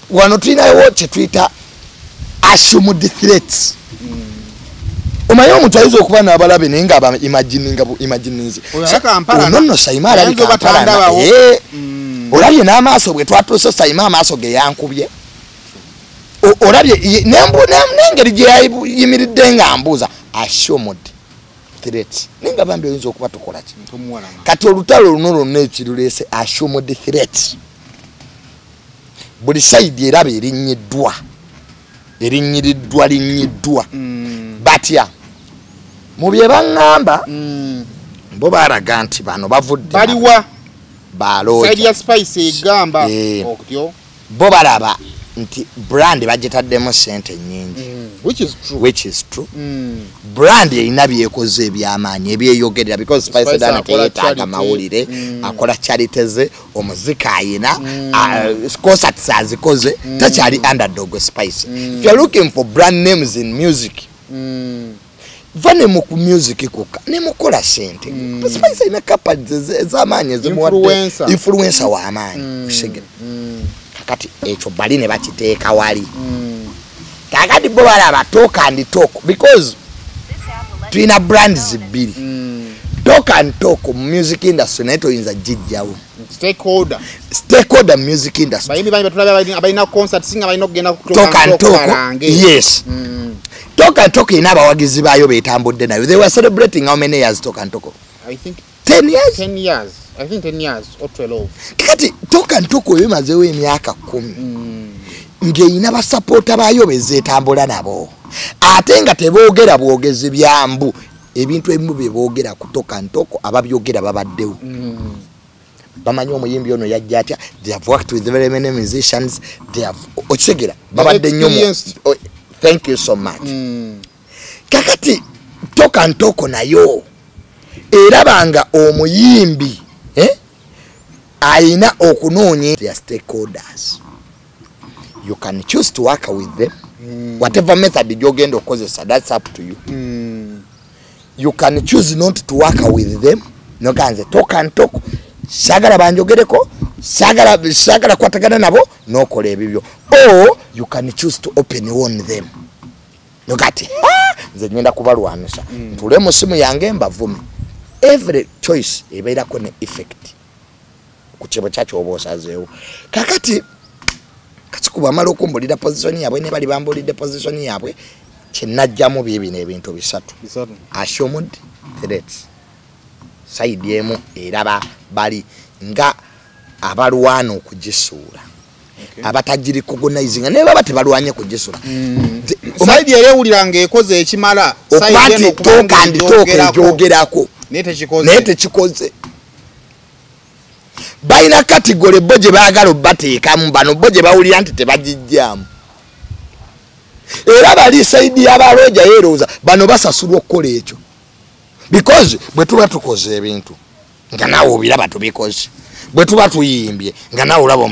wano tulinayo kye tuyita assumed threats. Omanyi omuntu ayinza okuba n'abalabe naye nga imagininze ono Saima alabika Kampala olabye n'amaaso bwe twatuuse Saima amaaso ge yankubye olabye n'engeri gye yayimiridde nga mbuuza assumed threats ninga bambi oyinza okuba tukola ki kati olutalo luno lwonna ekiruleese assumed threats buli sayidi eraba erinnyiriddwa batya mu bye baŋŋamba bo baalaga nti bano bavudde baliwa balooja side ya spice egamba okutyo bo balaba nti brand bagitaddemu sente nnyingi which is true brand erina byekoze ebyamaanyi ebyeyogerera because Spice Dana teyetaaga mawulire akola charities omuzika ayina concerts azikoze takyali underdog Spice. If you're looking for brand names in music vane mu music kuka ne mukola sente Spice ina capacities ez'amaanyi ezimuwadde influencer wa amaanyi kushegera kakati ekyo bali ne bakiteeka wali kakati bo balaba talk and talk because tulina brands bbiri talk and talk music industry naye toyinza jijjawo stakeholder music industry abalina concert singa balina okugenda talk and talk yes talk and talk ina abawagizi baayo betambudde nayo they were celebrating how many years talk and talk I think 10 years 10 years I think 10 years or 12 kati talk and talk emazeewo emyaka 10 ng'eyina basapota baayo bezeetambula nabo ate nga teboogera bwogezi byambu ebintu ebimu bye boogera ku talk and talk ababyogera babaddewo bamanyi omuyimbi ono yajja atya they have worked with very many musicians they have okisegera babadde nnyo thank you so much kakati talk and talk nayo erabanga omuyimbi aina okunoonya their stakeholders you can choose to work with them whatever method gyogenda okozesa that's up to you you can choose not to work with them noganze talk and talk sagala banjogereko sagala kwatagana nabo nokola ebibyo or you can choose to open on them nogati nze ngenda kubalwanisha ntule mu simu yange mbavumi every choice ebeerako ne effect ku kibo kyakyo oba osazeewo kakati katikuba amala okumbulira position yabwe ne bali bambulidde position yabwe kyenajjamu byebino ebintu bisatu assumed threats side emu eraba bali nga abalwana okugisuula abatajiri recognizinga naye baba tebalwanye kugisuula side erewuliranga ekoze ekimala side eno okugyogerako naye tekikoze balina kategole bo gye baagala obbateekamu bano bo gye bawulira nti tebagijjaamu era bali saidi y'abalooja yeerowooza bano basasulwa okukola ekyo because bwe tuba tukoze ebintu nga naawe obiraba tubikoze bwe tuba tuyimbye nga naawe olaba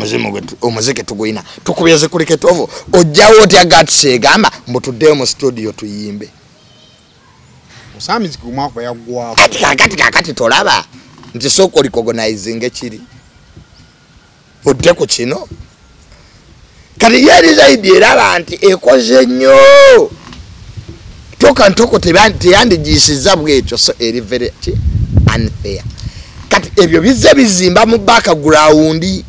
omuziki tuguyina tukubye zikuriketovo ojjawo otya gatisi egamba mbutuddeyo mu studio tuyimbe kakati tolaba nti sooka olicognizinga ekiri odde ku kino kati yeri zaidi eraba nti ekoze nnyo toka ntoko teyandigiisiza bwekyo so eri very unfair kati ebyo bizze bizimba mu background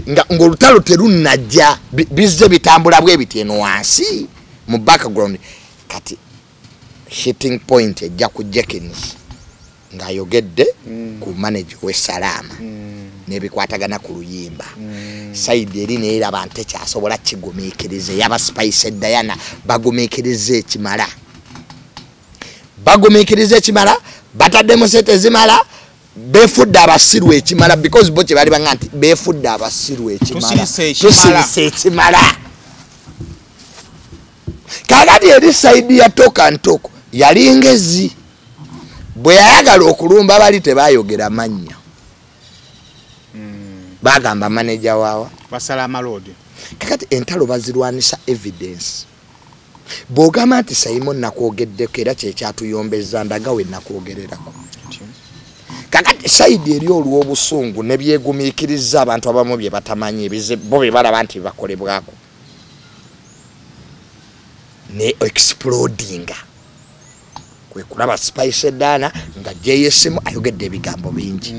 nga olutalo terunajja bizze bitambula bwebiti eno wansi mu background kati hitting point ejja ku Jenkins ng'ayogedde ku manager w'Esalaama n'ebikwatagana ku luyimba side eri neeraba nti kyasobola kigumiikiriza yaba Spice Diana bagumiikiriza ekimala bataddemu sente zimala befudde abasiru ekimala because bo kye bali banga nti befudde abasiru ekimala tusirise ekimala kakati eri side ya talk and talk yali ngezi bwe yayagala okulumba bali tebayogera mannya bagamba manager waawa basala amalodi kakati entalo bazirwanisa evidence bwogamba nti Simon nakwogeddeko era kyekyatuyombeza ndaga we nakwogererako kakati side eri olw'obusungu ne byegumiikiriza abantu abamu bye batamanyi bo bye balaba nti bakolebwako ne explodinga kwe kulaba Spice Dana nga JSM ayogedde ebigambo bingi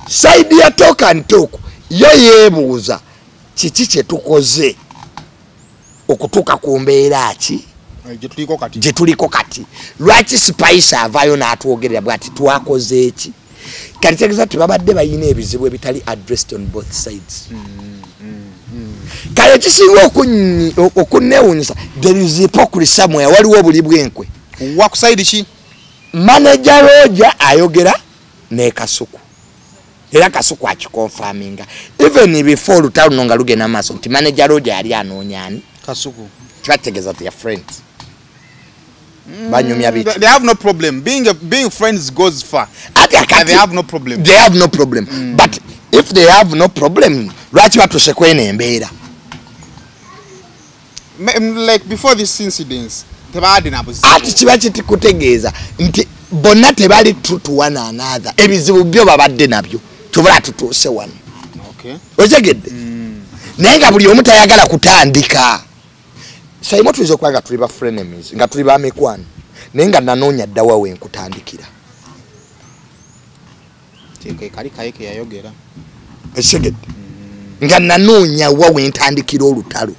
side ya talk and talk yo yeebuuza kiki kye tukoze okutuuka ku mbeera ki gye tuliko kati lwaki Spice avaayo n'atwogerera bwati twakoze eki kati tegeza tebabadde bayina ebizibu ebitali addressed on both sides kale kisinga okunnewunyisa there is hypocrisy somewhere waliwo obuli bwenkwe wakusaidi ki manager Roger ayogera ne Kasuku era Kasuku akikonfaminga even before lutalo nga lugenda maaso nti manager Roger yali anoonyani Kasuku twategeza to your friends banyumya biti they have no problem being friends goes far they have no problem but if they have no problem lwaki batuse kwene embeera like before this incidents tebade nabuzibu ati kiba kiti kutegeeza nti bonna tebali true to one another ebizibu byo babadde nabyo tubula tutuuse wano otegedde naye nga buli omu tayagala kutandika sayimo tuliza okuba nga tuli ba frenemies nga tuli ba mikwano naye nga nanoonya ddawa we nkutandikira kali kayeke yayogera esegedde nga nanoonya wa we ntandikira olutalo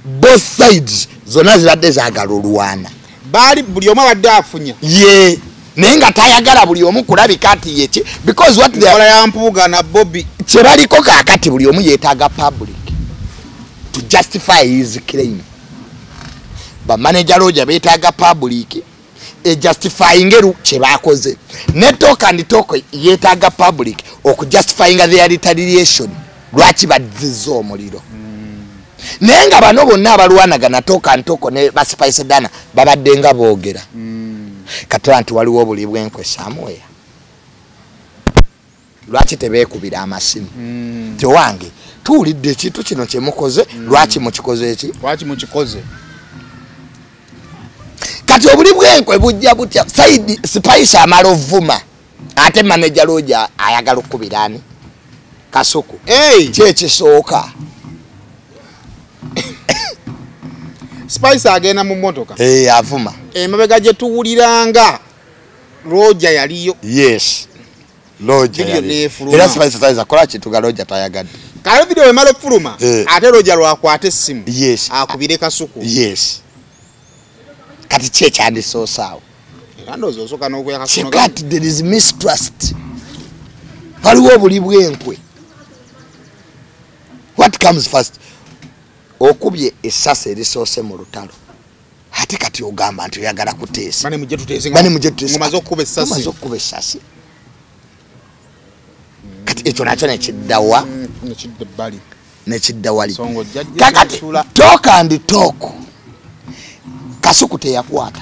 both sides zonna zibadde zaagala olwana baali buli omu abadde afunya ye naye nga tayagala buli omu kulabika ati yeki because what ola ya Mpuuga na Bobby kye baliko kaakati buli omu yeetaaga public to justify his claim ba manager Roger beetaaga public justifying kye baakoze ne talk and talk yeetaaga public okujustifying their retaliation lwaki badizza omuliro naye nga bano bonna abalwanagana talk and talk ne ba Spice Dana babadde nga boogera katola nti waliwo obuli bwenkwe somewhere lwaki tebeekubira amasimu tewange tuwulidde ekintu kino kye mukoze lwaki mukikoze eki lwaki mukikoze kati obuli bwenkwe bujja butya side Spice amala ovuma ate manager Roger ayagala okubira ani Kasuku kyekisooka Spice agenda mu motoka avuma emabega gye tuwuliranga Roger yaliyo yes Roger era Spice tayiza kola kituga Roger tayagadde kale video emalo fuluma ate Roger lwakwata essimu yes akubire Kasuku yes kati kye kyandisoosawo era ndowooza osooka n'okuya Kasuku kati there is mistrust waliwo obuli bwenkwe what comes first okubye essasi erisoose mu lutalo ate kati ogamba nti oyagala kuteesa bane mujje tuteese ngomaze okuba essasi kati ekyo nakyo nekiddawa nekiddawali kakati talk and talk Kasuku teyakwata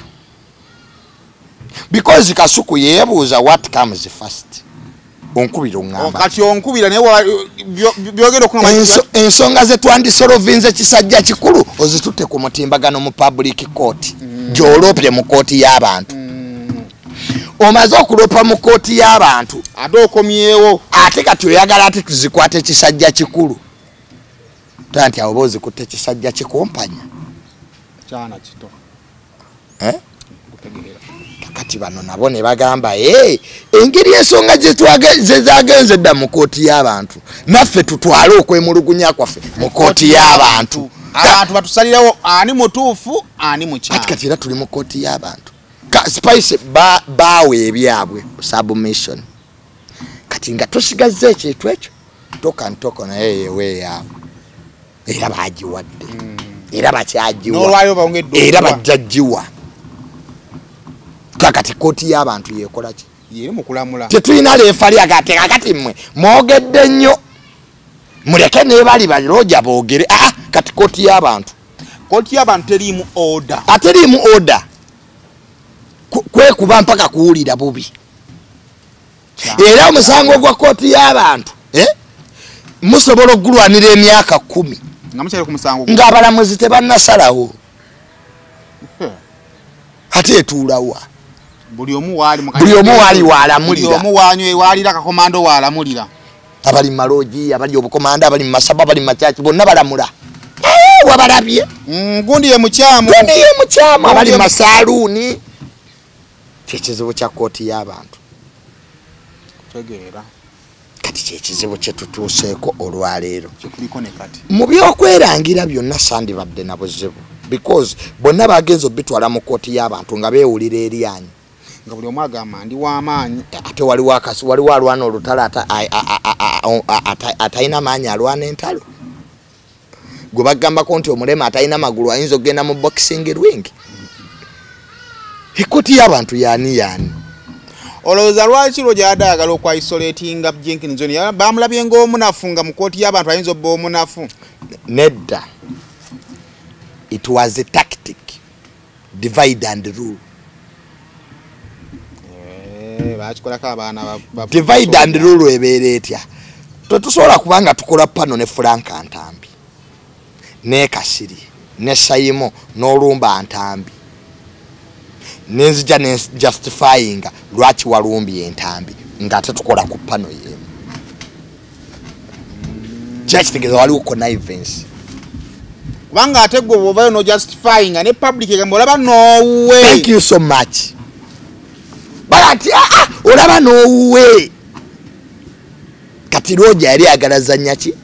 because Kasuku yeebuuza what comes first onkubira ongamba kati onkubira naye byogera okungamba ensonga ze twandisolovinze kisajja kikulu ozitutte ku mutimbagano mu public court gyolopye mu kooti y'abantu omaze okulopa mu kooti y'abantu ate okomyewo ate kati oyagala ate tuzikwate kisajja kikulu tanti awo bozikutte kisajja kikompanya kyana kito kati bano nabo ne bagamba engeri ensonga zezagenze dda mu kooti y'abantu naffe tutwale okwemulugunya kwaffe mu kooti y'abantu abantu batusalirawo ani mutuufu ani mukyala kati era tuli mu kooti y'abantu Spice baawe ebyabwe submission kati nga tosigaze ekintu ekyo toka ntoko naye yeweeyaabwe era baagiwadde era bakyagiwa era bajjagiwa kakati kooti y'abantu yekola ki yeri mukulamula tetulina leefali akati mmwe mwogedde nnyo muleke nebali ba Roger boogere kati kooti y'abantu teriimu order ateriimu order kwekuba mpaka kuwulira bubi era omusango gwa kooti y'abantu musobola okugulwanira emyaka 10 ng'abalamuzi tebannasalawo ate etuulawa buli omu wali walamulira buli omu wanywe walira kakomando walamulira abali maloji abali obukomanda abali masaba abali machachi bonna balamula wabalabye gundi ye mukyamu abali masaluni kyekizibu kya kooti y'abantu tegeera kati kyekizibu kye tutuuseeko olwaleero kikuliko ne kati mu byokwerangira byonna sandibadde na buzibu because bonna bagenza obitwala mu kooti y'abantu nga beewulira eryanyi nga buli omu agamba ndi w'amaanyi ate waliwo alwana olutalo atalina maanyi alwana entalo gwe bagambako nti omulema atalina magulu ayinza okugenda mu boxing ring ekooti y'abantu yani olowooza lwaki lwo gy'adaagala okwaisolatinga Jenkins Zooni bamulabye ng'omunafu nga mu kooti y'abantu ayinza obba omunafu nedda it was a tactic divide and rule bakikolako abaana divide and rule ebeera etya tetusobola kubanga tukola pano ne Frank Antambi ne Kasiri ne Sayimo n'olumba Ntambi nenzija ne justifying lwaki walumbye Entambi nga tetukola ku pano yemu kyekitegeeza waliwo connivance kubanga ate gwe bw'ovayo no justifying ne public egamba olaba nowe thank you so much balati olaba nowe kati Roja yali agalazanya ki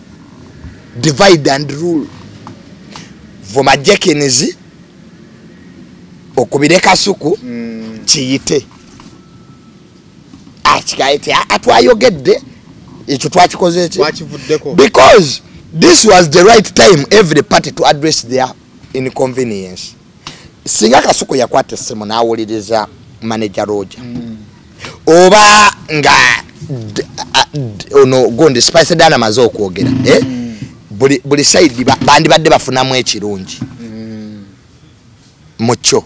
divide and rule vuma Jenkins okubire kasuku kiyite akikaite atwayogedde ekyo twakikoze twakivuddeko because this was the right time every party to address their inconvenience singa kasuku yakwata essimu n'awuliriza manager Roja oba nga ono gondi Spice Dana maze okwogera buli side bandibadde bafunamu ekirungi mucho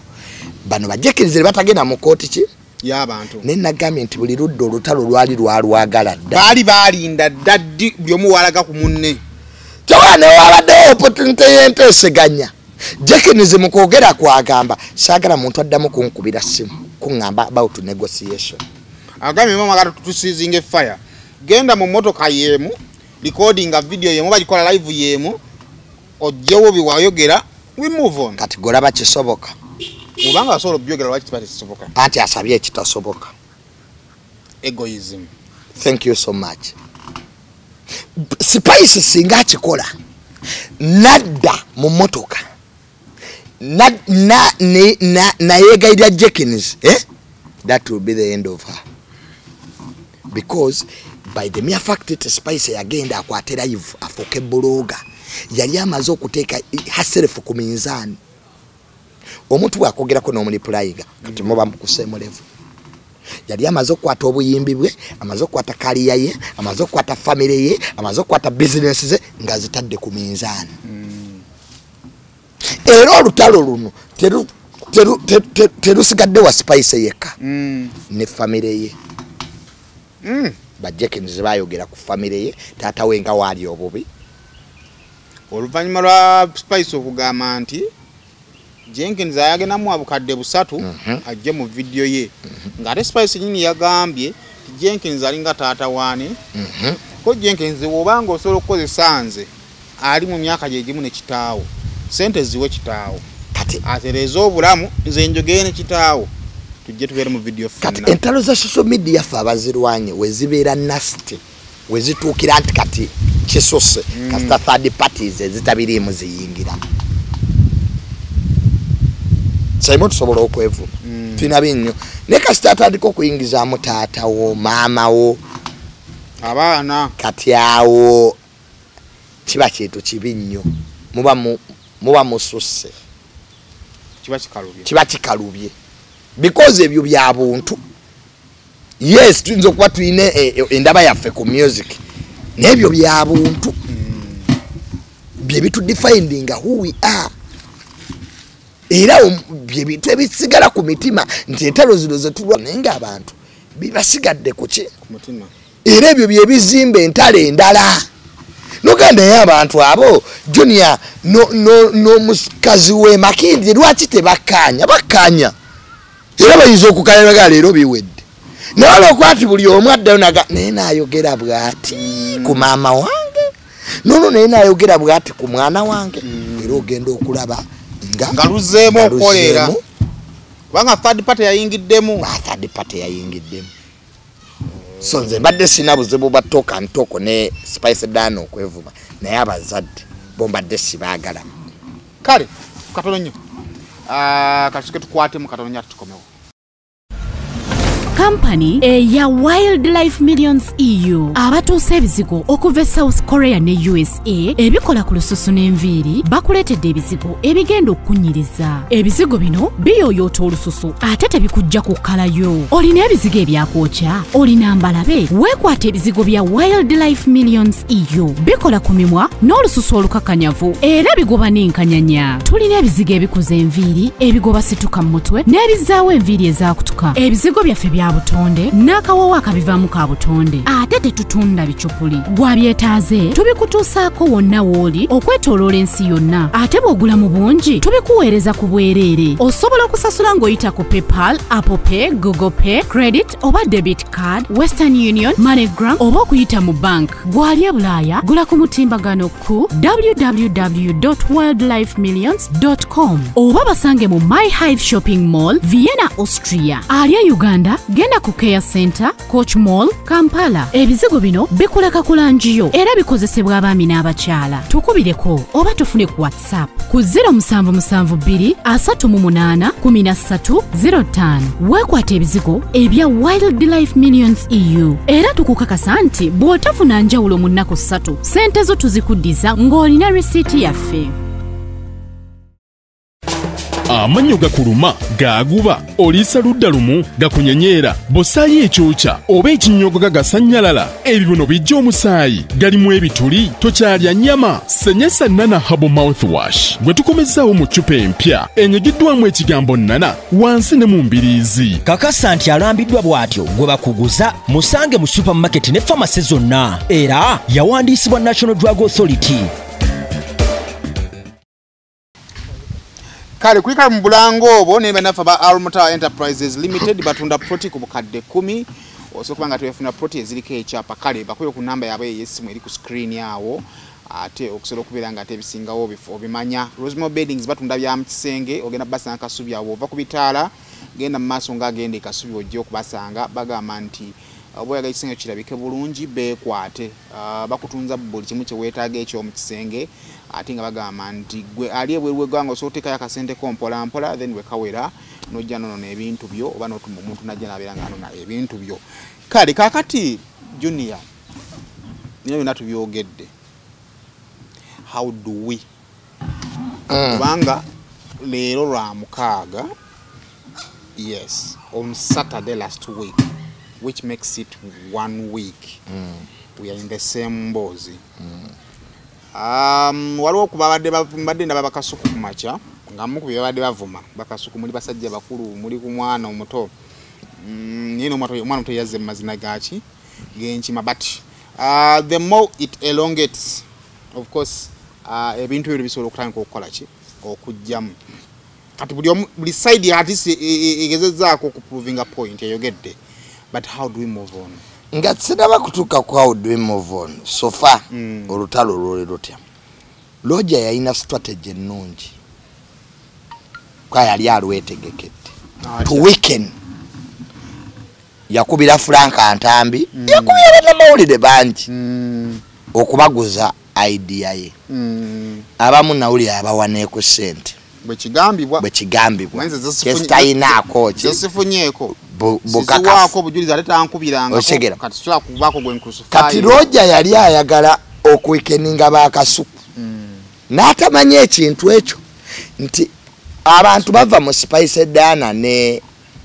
bano bajekereze batagenda mu kooti ki y'abantu nenagambye nti buli luddo olutalo lwali lwalwagala dda balinda daddi buli omu walaga ku munne tawane wabaddewo opportunity y'enteeseganya Jenkins mu kwogera kwagamba saagala muntu addamu kunkubira simu kuŋŋamba about negotiation agambye mama agala tutusizinga fire genda mu motoka yemu recording a video yemu bagikola live yemu ojjewo biwayogera we move on kati golaba kisoboka ubanga asobola byogera lwaki kibate kisoboka anti asabye ekitasoboka egoism thank you so much Spice singa akikola nadda mu motoka na yegaira Jenkins that will be the end of her because by the mere fact that Spice yagenda akwate live afoke bologa yali amaze okuteeka herself ku minzani omuntu bwakogerako n'omulipulayiga kati muba mukuseemu level yali amaze okukwata obuyimbi bwe amaze okukwata kaliya ye amaze okukwata family ye amaze okukwata business ze nga zitadde ku minzani era olutalo luno terusigadde wa Spice yekka ne family ye ba Jenkins bayogera ku family ye taata we nga wali obubi oluvannyuma lwa Spice okugamba nti Jenkins ayagenamu abukadde busatu ajje mu video ye nga ate Spice nyini yagambye Jenkins alinga taata wane ko Jenkins wobanga osobola okukozesa nze ali mu myaka gyegimu ne kitaawo sente ziwe kitaawo kati atereza obulamu nze njogere ne kitaawo tujje tubeere mu video kati entalo za social media fa abazirwanye wezibeera nasty wezituukira nti kati kisose kasita third parties ezitabiriimu ziyingira saimo tusobola okwevuma tulina binnyo ne kasita atandika okuyingizaamu taata wo maama wo abaana kati awo kiba kintu kibi nnyo muba mususse kiba kikalubye because ebyo bya buntu yes tuyinza okuba tulina endaba yaffe ku music n'ebyo bya buntu bye bitudefindinga who we are era bye bintu ebisigala ku mitima nti entalo zino zetulwa naye ng'abantu bibasigadde ku ki mutima era ebyo bye bizimba entalo endala nogenda naye abantu abo Junior n'omukazi we Makindi lwaki tebakkaanya bakkaanya era bayinza okukaliraga leero biwedde naye okwati buli omu addayo naye naayogera bw'ati ku maama wange nono naye naayogera bw'ati ku mwana wange era ogenda okulaba nga luzeemu okukolera kubanga third party yayingiddemu so nze mbadde sina buzibu bwa ntoko ne Spice Dano okwevuma naye abazadde bombadde sibaagala kale katono nnyo katuke tukwate mu katono nya tukomewo Company ya Wildlife Millions EU abatuuse ebizigo okuva South Korea ne USA ebikola ku lususu n'enviiri bakuleetedde ebizigo ebigenda okunyiriza. Ebizigo bino biyoyoota olususu ate tebikujja kukkalayo. Olina ebizigo ebyakwokya, olina mbalabe, weekwata ebizigo bya Wildlife Millions EU bikola ku mimwa n'olususu olukakanyavu era bigoba n'enkanyanya. Tulina ebizigo ebikuza enviiri, ebigoba situka mu mutwe n'ebizaawo enviiri ezaakutuka. Ebizigo byaffe bya butonde n'akawawa akabivaamu ka butonde ate tetutunda bicupuli gwabyetaaze tubikutuusaako wonna wooli okwetooloola ensi yonna ate bw'ogula mu bungi tubikuweereza ku bwereere osobola okusasula ng'oyita ku PayPal, Apple Pay, Google Pay, Credit oba Debit Card, Western Union, MoneyGram oba okuyita mu bank. Gwali e Bulaaya gula ku mutimbagano ku www.wildlifemillions.com oba basange mu My Hive Shopping Mall, Vienna, Austria. Ali e Uganda genda ku Care Center, Coach Mall, Kampala. Ebizigo bino bikuleka kulanjiyo era bikozesebwa abaami n'abakyala. Tukubireko oba tufune ku WhatsApp ku 0772 38 1305. Weekwata ebizigo ebya Wildlife Millions EU era tukukakasa nti bw'otafuna njawulo mu nnaku 3 sente zo tuzikuddiza ng'olina risiiti yaffe. Amanyo gakuluma gaguba olisa ludda lumu gakunyenyera bosaayi ekyokya oba ekinyogo gagasanyalala ebibuno bijja omusaayi galimu ebituli tokyalya nnyama senyesa nana habo mouthwash gwe tukomezaawo mu ccupa empya enyigiddwamu ekigambo nana wansi ne mu mbiriizi kakasa nti alambiddwa bw'atyo gwe bakuguza musange mu supermarket ne famasi zonna era yawandiisibwa National Drug Authority. Kale kwika mu bulango obwo ne banafa ba Almota Enterprises Limited batunda proti ku bukadde 10 osokubanga tuyafuna proti eziriko ekyapa kale bakuyo ku namba yabe yesimu eri ku screen yawo ate okusobola okubeera nga tebisingawo bifo bimanya. Rosemore Beddings batunda bya mukisenge ogenda basanga kasubi awo ova ku bitaala genda mu maaso nga agende kasubi ojjo kubasanga bagamba nti oboyaga ekisenge kirabike bulungi beekwate bakutunza buli kimu kye weetaaga ekyo mu kisenge ate nga bagamba nti gwe ali ebweru w'eggwanga osootekayo akasente ko mpola mpola then wekawera n'ojja nono n'ebintu byo oba n'otuma omuntu najja n'abeera nga nona ebintu byo. Kale kaakati Junior nina byonna tubyogedde how do we kubanga leero lwa mukaaga yes on Saturday last week which makes it 1 week we are in the same mbozi. Waliwo kubabadde ndaba bakasuku kumacha nga muku byabadde bavuma bakasuku muli basajja bakulu muli ku mwana omuto nino omwana omuto yazze mazina gachi genkima but the more it elongates of course ebintu ebyo bisobola okutandika okukola ki okujjamu kati buli side artist egezezzaako ku proving a point eyogedde but how do we move on? Nga tsinaba kutuuka ku how do we move on so far olutalo lwoli lutya Lojja yalina strategy ennungi kwa yali alwetegekedde to weekend yakubira Frank Antambi yakubira n'amawulire bangi okubaguza idea ye abamu nawuli abawaneeko sente bwe kigambibwa kesitayinaako kisifunyeeko bukakafu bujuliza aleta ankubiranga kati tula kubako gwe nkusufayo kati Lojja yali ayagala okwekeninga bakasuku n'atamanya ekintu ekyo nti abantu bava mu Spice Dana ne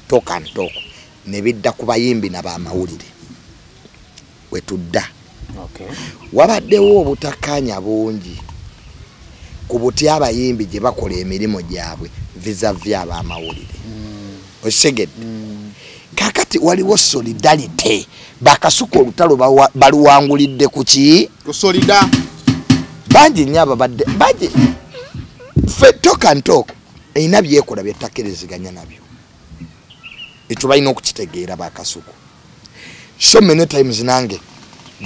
Toka Ntoko ne bidda ku bayimbi n'abamawulire wetudda wabaddewo obutakkaanya bungi ku buti abayimbi gye bakola emirimu gyabwe vis-a-vis abamawulire osegedde kakati waliwo solidarity bakasuka olutalo baluwangulidde ku ki solida bangi nyaba badde bangi fe Toka Ntoko ina byekola byetakireziganya nabyo ekyo balina okukitegeera bakasuku. So many times nange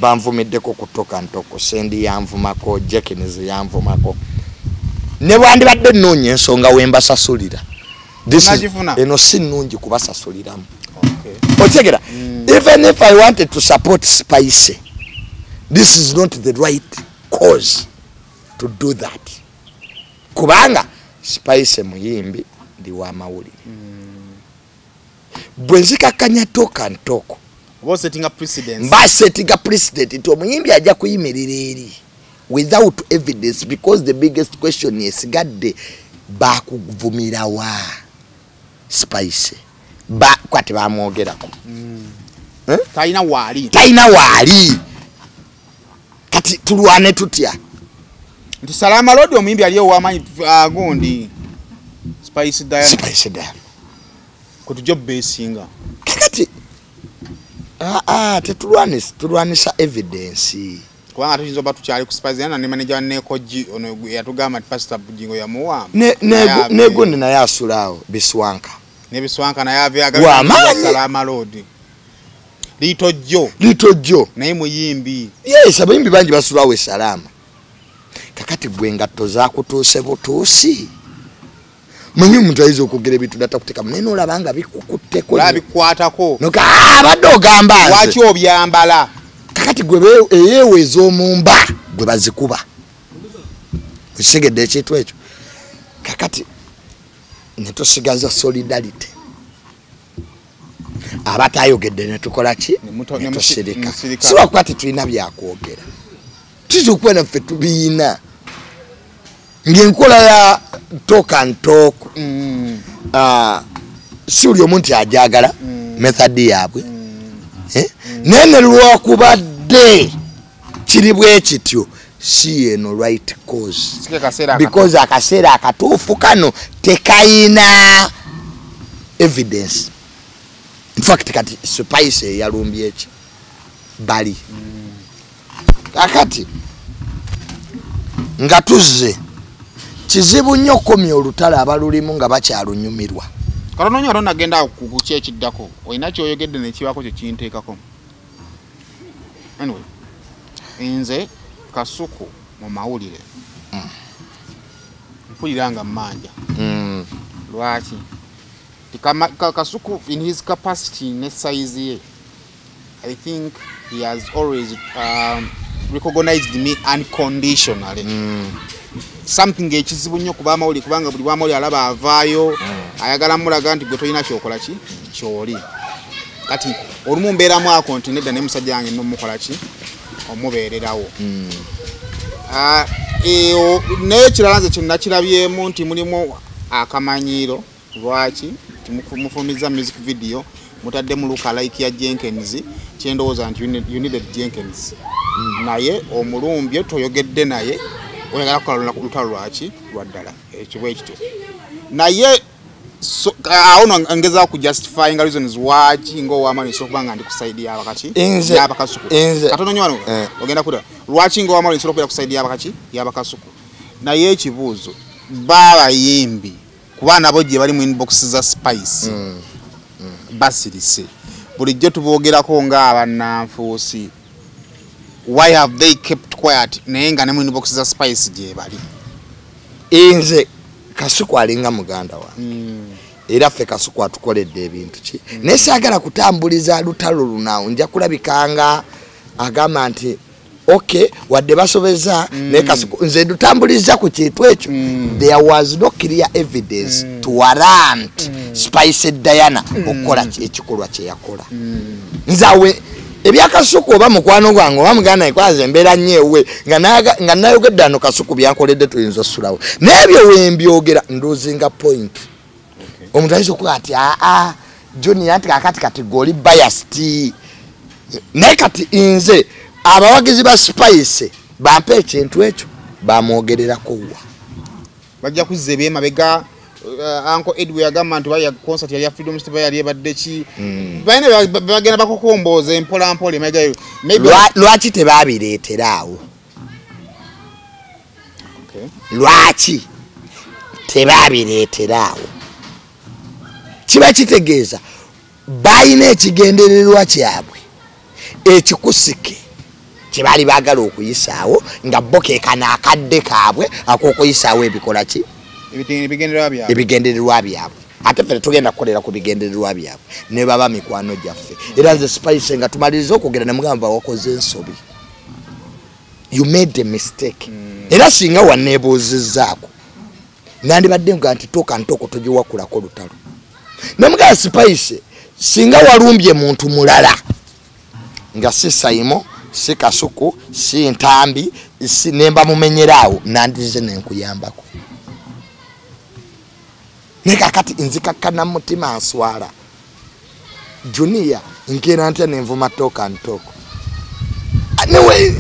banvumiddeko kutoka ntoko sendi yanvumako Jenkins yanvumako ne bwandibadde nnoonya ensonga wembasasulira eno si nnungi kubasasuliramu. Otegera even if I wanted to support Spice, this is not the right cause to do that. Kubanga Spice muyimbi ndi wa mawulire. Bwenzikakanya toka ntoko setting up precedence. By setting up precedent to muyimbi ajja kuyimirira eri without evidence, because the biggest question is gadde bakuvumira wa Spice ba kwate bamwogerako taina wali kati tulwane tutya nti Salama Road omuyimbi aliyo wamanyi agundi Spice Diana kutujo besinga kati tetulwanisa evidence kubanga tuyinza oba tukyali ku Spice Diana ne manager Nekoji ono yatugamba ati Pastor Bujingo yamuwa ne gundi naye asulaawo Biswanka nebiswanka naye avyaga Salama Road litojjo naye muyimbi yes abayimbi bangi basulawo Salama kakati gwe ngatto zakutuuse butuusi manyi omuntu ayinza okwogera ebintu datakuteeka munene olabanga bikukutteko bikwatako noka abadde ogamba lwaki obyambala kakati gwe eyeeweeza omumba gwe bazikuba okitegedde ekintu ekyo kakati netosigaza solidarity abatayogedde netukola ki netusirika siwakuba tetulina byakwogera tuzi okuba naffe tubiina ng'enkola ya talk and talk si buli omuntu ajagala method yaabwe naye ne lwakubadde kiri bwe kityo si eno right cause because akaseera akatuufu kano tekayina evidence. In fact kati Spice yalumbye eki bali kakati nga tuzze kizibu nnyo komya olutale abalulimu nga bakyalunyumirwa katono nnyo atona agenda kukuki ekiddako olina kyoyogedde nekibaako kye kinteekako anyway nze Kasuku mu mawulire mpulira nga mmanja lwaki Kasuku in his capacity ne size ye I think he has always recognized me unconditionally something ekizibu nnyo kuba amawulire kubanga buli wamawulire alaba avaayo ayagala mulaga nti gwe tolina kyokola ki kyoli kati olumu mbeeramu akonti nedda ne musajja wange nomukola ki omubeererawo naye kirala nze kyenakirabyemu nti mulimu akamanyiiro lwaki mufumiza music video mutadde mu lookalike ya Jenkins kyendowooza nti you needed Jenkins naye omulumbye toyogedde naye oyagala kukola lutalo lwaki lwaddala ekyo bwe kityo naye awo ngeza ku justifying reasons waki ng'owamani sokuba nga ndi kusaidia yabakaki yabakasuku katono nnyo wano ogenda kuda lwaki ng'owamani sokuba kusaidia yabakaki yabakasuku naye ekibuuzo babayimbi kuba nabo gye bali mu inbox za Spice basirise bulijjo tuboogerako ng'abannanfuusi why have they kept quiet naye nga ne mu inbox za Spice gye bali nze Kasuku alinga muganda wa era ffe Kasuku atukoledde ebintu ki naye saagala kutambuliza lutalo lunawo nja kulabikanga agamba nti okay wadde basobeza naye Kasuku nze dutambuliza ku kintu ekyo there was no clear evidence to warrant Spice Diana okukola ekikolwa kye yakola nzawe ebya Kasuku oba mukwano gwange oba muganda ekwaze embeera nnyo nga nayogedde ano Kasuku byankoledde tuyinza osulawo n'ebyo wembyogera ndozinga point omuntu ayinza okuga ati John yanti kati goli biased naye kati nze abawagizi ba Spice bampe ekintu ekyo bamwogererako wa bajja kuzza ebyemabega Uncle Edward yagamba nti baya concert yali ya Freedom Festival yali ebadde ki bayine bagenda bakokomboza empola mpola mega maybe lwaki tebabireeteraawo lwaki tebabireeteraawo kiba kitegeeza bayina ekigendererwa kyabwe ekikusike kibali bagala okuyisaawo nga bokekana akadde kaabwe akokuyisaawo ebikola ki ebigendererwa byabwe ate ffe tugenda kukolera ku bigendererwa byabwe ne baba mikwano gyaffe era nze Spice nga tumaliriza okugenda ne mugamba wakoze ensobi you made a mistake era singa waneebuuzizzaako nandibadde nga nti toka ntoko togiwakulako lutalo namugamba Spice singa walumbye muntu mulala nga si Saimo si Kasuku si Ntambi si nemba mumenyeraawo nandize nenkuyambako nika kati nzikakkana mutima answala Junior nkera ntya nenvuma toka ntoko anewe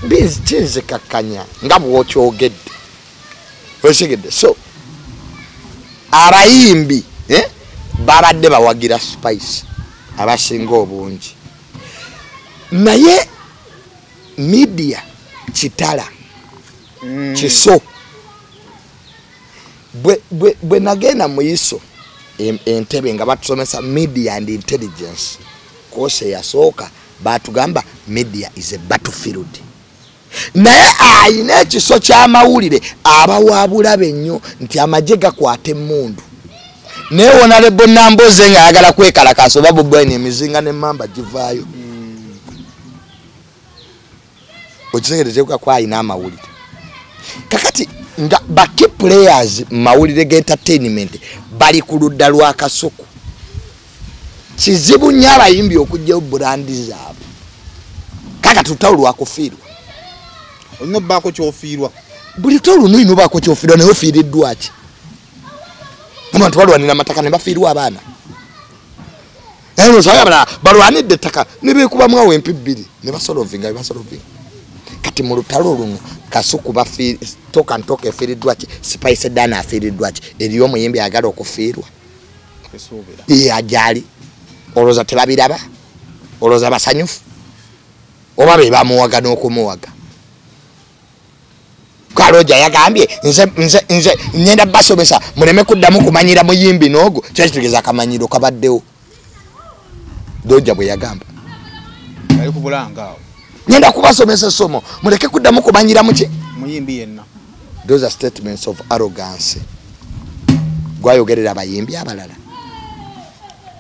bizikakkanya nga bwokyogedde oshigedde so abayimbi babadde bawagira Spice abasinga obungi naye media kitala kiso bwe nagenda mu iso Entebbe nga batusomesa media and intelligence kose yasooka batugamba media is a battlefield naye ayina ekiso ky'amawulire abawabulabe nnyo nti amagye gakwata emmundu naye wonalebo Namboze nga ayagala kwekalakaasa oba bubwine emizinga n'emmamba givaayo okitegerezeka ko ayina amawulire kakati nga baki players mawulire g'entertainment bali ku ludda lwa Kasuku kizibu nnyo abayimbi okujjayo burandi zaabwe kaka tutawo lwakufiirwa olina obbaako kyofiirwa buli tolu nuyina obaako kyofiirwa naye ofiiriddwa ki abantu balwanira amataka ne bafiirwa abaana balwanidde ettaka ne beekubamu awo empi bbiri ne basolovinga kati mu lutalo luno Kasuku toka ntoka efiiriddwa ki Spice Dana afiiriddwa ki eriyo omuyimbi agala okufiirwa ajali olowooza tebabiraba olowooza basanyufu oba be bamuwaga n'okumuwaga Kaloja yagambye nze nyenda basomesa muleme kuddamu kumanyira muyimbi n'ogwo kyakitegeeza akamanyiro kabaddewo Doja bwe yagamba ali kubulanga awo nyenda kubasomesa somo muleke kuddamu kumanyira muki muyimbi yenna those are statements of arrogance gwayogerera abayimbi abalala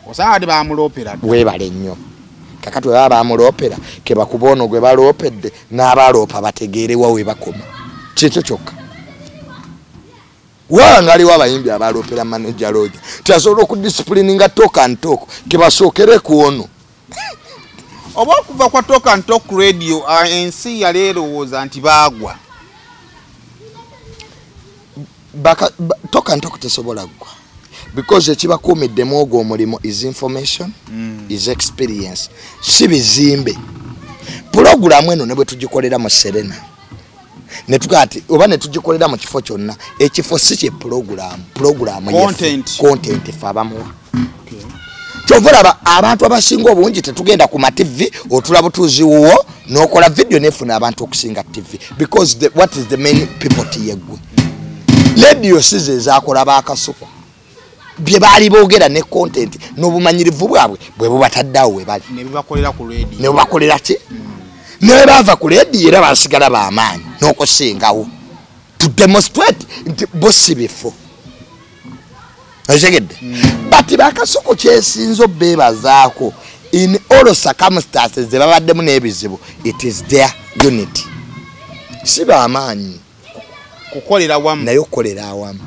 osanga bamulopera webale nnyo kakati bwe baba bamulopera ke bakubono gwe balopedde n'abaloopa bategeerewa we bakoma kyekyo kyokka wangaliwo abayimbi abalopera manager Roger tasobola okudisciplininga toka ntoko ke basookere ku ono oba okuva kwa Toka Ntok Radio ANC yaleerowooza nti baagwa Toka Ntok tesobola gwa because ekibakuumiddemu ogwo omulimu is information is experience si bizimbe pulogulamu eno ne bwe tugikolera mu Serena ne tukati oba ne tugikolera mu kifo kyonna ekifo si kye pulogulamu content fabamu kyovulaba abantu abasinga obungi tetugenda ku TV otulaba tuziwo nokola video nefuna abantu okusinga TV because what is the main people tiyegwe radio size zakola bakasuku bye bali boogera ne content n'obumanyirivu bwabwe bwe bubataddawo we bali ne bibakolera ku radio ne bakolera ki ne bava ku radio era basigala b'amaanyi n'okusingawo to demonstrate nti bossi bifo ajegedde bati bakasuku kyesinzo bebazaako in all circumstances ze babaddemu n'ebizibu it is their unity si b'amaanyi kukolera wamu naye okolera awamu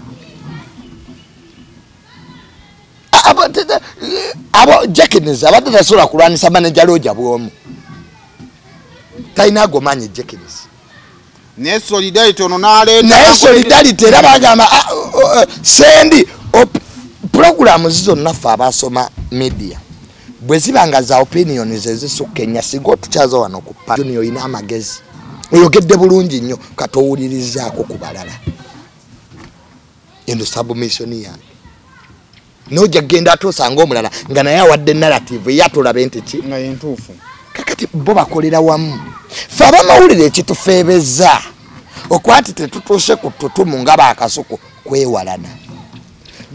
abo Jenkins abadde tasobola kulwanisa manager Roger bwomu talina agomanyi Jenkins ne solidarity ono n'aleeta naye solidarity era bagamba sendi program zonna ffe abasoma media bwe zibanga za opinions ezisukka ennya singa otukyaza wano ku Junior oyina amagezi oyogedde bulungi nnyo katowulirizaako ku balala eno submission yange noja genda atosanga omulala nga naye awadde narrative yatulabe nti ki nga yentuufu kakati bo bakolera wamu ffe abamawulire ekitufeebeza okwati tetutuuse ku ttutumu nga baakasuku kwewalana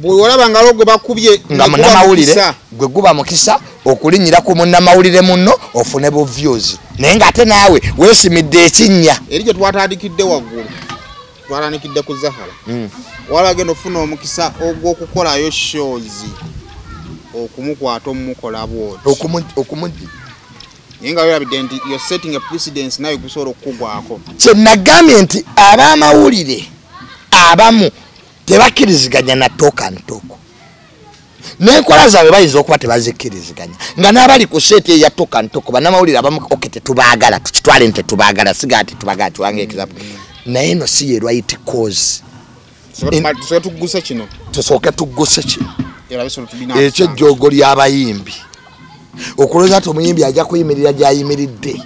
bwe olaba ngalo gwe bakubye nga munnamawulire gwe guba mukisa okulinyira ku munnamawulire munno ofune bu views naye nga ate naawe weesimidde ekinnya eri gye twatandikidde waggulu twatandikidde ku Zahara wala genda ofuna omukisa ogw'okukolayo shows okumukwata omukola bwoti okumudi naye nga werabidde nti you're setting a precedence naye gusobola okukugwako kye nagambye nti ab'amawulire abamu tebakkiriziganya na tokantoko n'enkola zaabwe bayinza okuba tebazikkiriziganya nga n'abali ku seeti eya tokantoko bannamawulire abamu oke tetubaagala tukitwale nti tetubaagala siga ti tubagala kiwange ekizapu naye no si ye right cause tugguse kino tusooke tugguse kino ekyo ejjoogo ly'abayimbi okulooza nti omuyimbi ajja kuyimirira gy'ayimiridde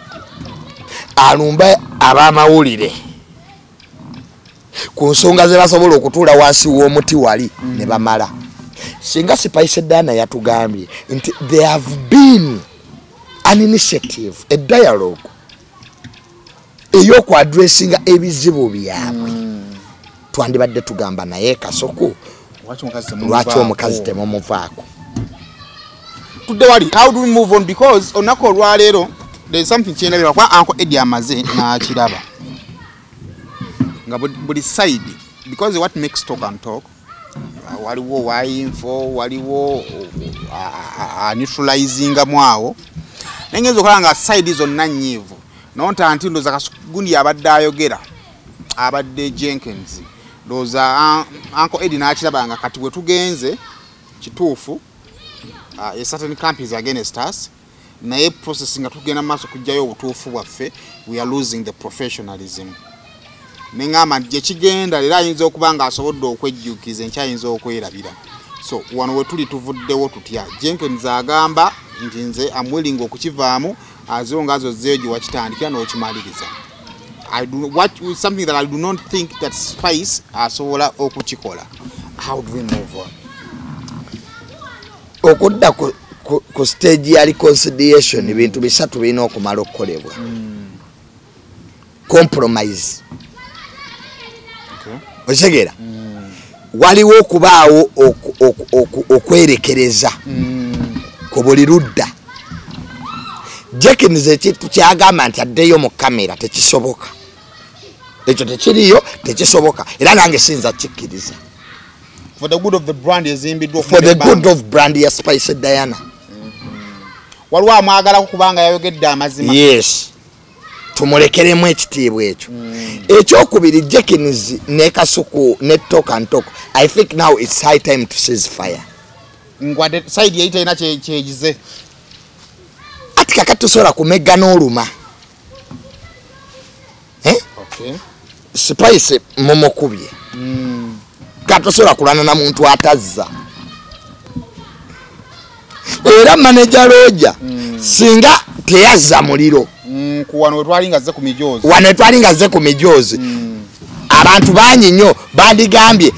alumba ab'amawulire ku nsonga ze basobola okutuula wansi w'omuti wali ne bamala singa Spice Dana yatugambye nti there have been an initiative a dialogue ey'okwadressinga ebizibu byabwe twandibadde tugamba naye Kasoko lwaki omukazi temumuvaako tudde wali how do we move on because onako olwaleero there is something kyenabira kwa Uncle Eddie amaze n'akiraba nga buli side because what makes talk and talk waliwo info waliwo neutralizing mwawo nengezo kola nga side zonna nnyivu nonta nti ndoza kasugundi abadde ayogera abadde Jenkins ndoza Uncle Eddie n'akiraba nga kati bwe tugenze kituufu a certain camp is against us naye processing nga tugenda maaso kujjayo obutuufu bwaffe we are losing the professionalism nengamba gye kigenda era ayinza okuba nga asobodde okwejjukiza enkyayinza okwerabira so wano we tuli tuvuddewo tutya Jenkins agamba nti nze amwilinga okukivaamu azonga azozzeyo gye wakitandikira n'okimaliriza something that I do not think that Spice asobola okukikola. How do we move on? Okudda ku stage ya reconciliation ebintu bisatu birina okumala okukolebwa. Compromise. Osegera. Waliwo okubaawo okwerekereza ku buli ludda. Jenkins ekintu kyagamba nti addeyo mu kamera tekisoboka. Ekyo tekiriyo tekisoboka. Era nange sinza kikkiriza. For the good of the brand ezimbiddwa for the good of brand ya Spice Diana. Waliwo amwagala kubanga yayogedde amazima. Yes. Tumulekeremu ekitiibwa ekyo. Ekyokubiri Jenkins ne Kasuku ne Talk and Talk. I think now it's high time to cease fire. Ngwade side yaita ina kyegize. Ati kakati tusobola kumega n'oluma. Okay. Spice momokubye. Katosobola kulana na muntu atazza. Era manager Roja singa teyazza muliro. Kuwano wetwalinga ze ku mijozi. Wano wetwalinga ze ku mijozi. Abantu banyi nnyo bandigambye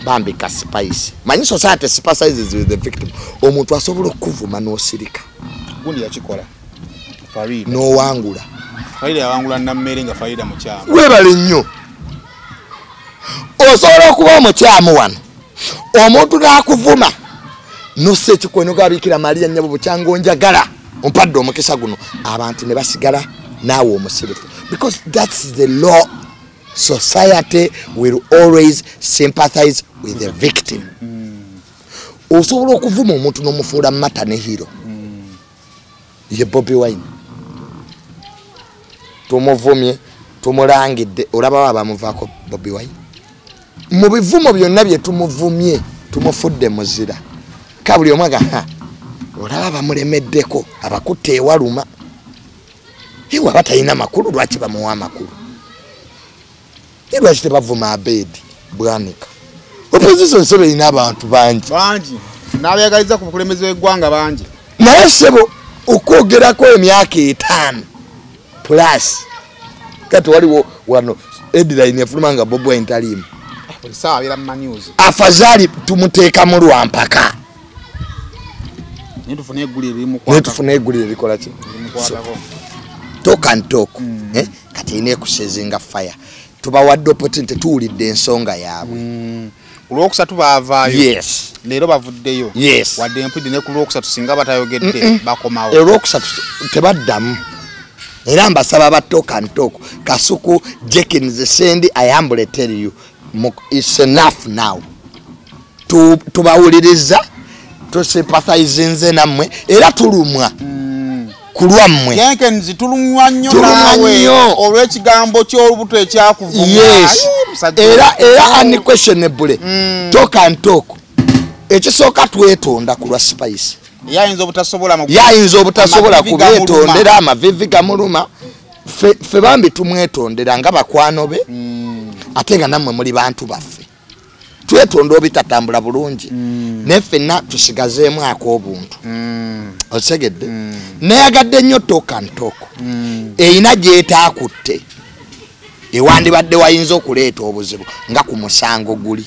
bambi ka Spice. Manyi society sympathizes with the victim. Omuntu asobola okuvuma n'osirika. Gundi yakikola. Farida. No wangula. Farida yawangula nammere nga Farida mukyama. Webale nnyo. Osobola okuba omukyamu wano. Omuntu n'akuvuma. Nose kikweno gabikira Maria nnyabo bucyango njagala. Ompadde omukisa guno. Abantu ne basigala naawe omusirifu. Because that's the law. Society will always sympathize with the victim. Osobola okuvuma omuntu n'omufuula mata ne hero. Ye Bobi Wine. Tumuvumye, tumulangidde, olaba abamuvaako Bobi Wine. Mu bivumo byonna bye tumuvumye, tumufudde muzira. Kabuli omwaga olaba bamulemeddeko, abakutte ewaluma. Ewa batalina makulu lwaki bamuwa amakulu. Lwaki tebavuma Abedi Bwanika. Opposition sebe ina abantu bangi. N'abyagaliza ku bukulembeze bw'eggwanga bangi. Naye sebo okwogerako emyaka 5 plus kati waliwo wano headline yafuluma nga Bobi Wine talimu. Sawa abira mu news. Afazali tumuteeka mu lwampaka. Netufune eggulire limu kwata. Netufune eggulire likola ki? Talk and talk. Kati ine kusezinga fire. Tubawadde opportunity tuwulidde ensonga yaabwe. Olwokusatu baavaayo. Yes. Leero bavuddeyo. Yes. Wadde empidi ne ku lwokusatu singa batayogedde bakomawo. Olwokusatu tebaddamu. Era mbasaba batooka ntoko Kasuku Jenkins Sendi I humbly tell you it's enough now. Tubawuliriza tusympathize nze nammwe era tulumwa. Kulwammwe. Jenkins tulumwa nnyo nawe olw'ekigambo ky'olubuto ekyakuvuma. Yes. Era unquestionably toka ntoko ekisooka twetonda ku lwa Spice. Yayinza obutasobola kubetondera amavivi gamuluma fe bambi tumwetondera nga bakwano be ate nga nammwe muli bantu baffe twetonda obitatambula bulungi neffenna tusigazeemu ak'obuntu osegedde neyagadde nnyo toka ntoko eyina gyetaakutte ewandibadde wayinza okuleeta obuzibu nga ku musango guli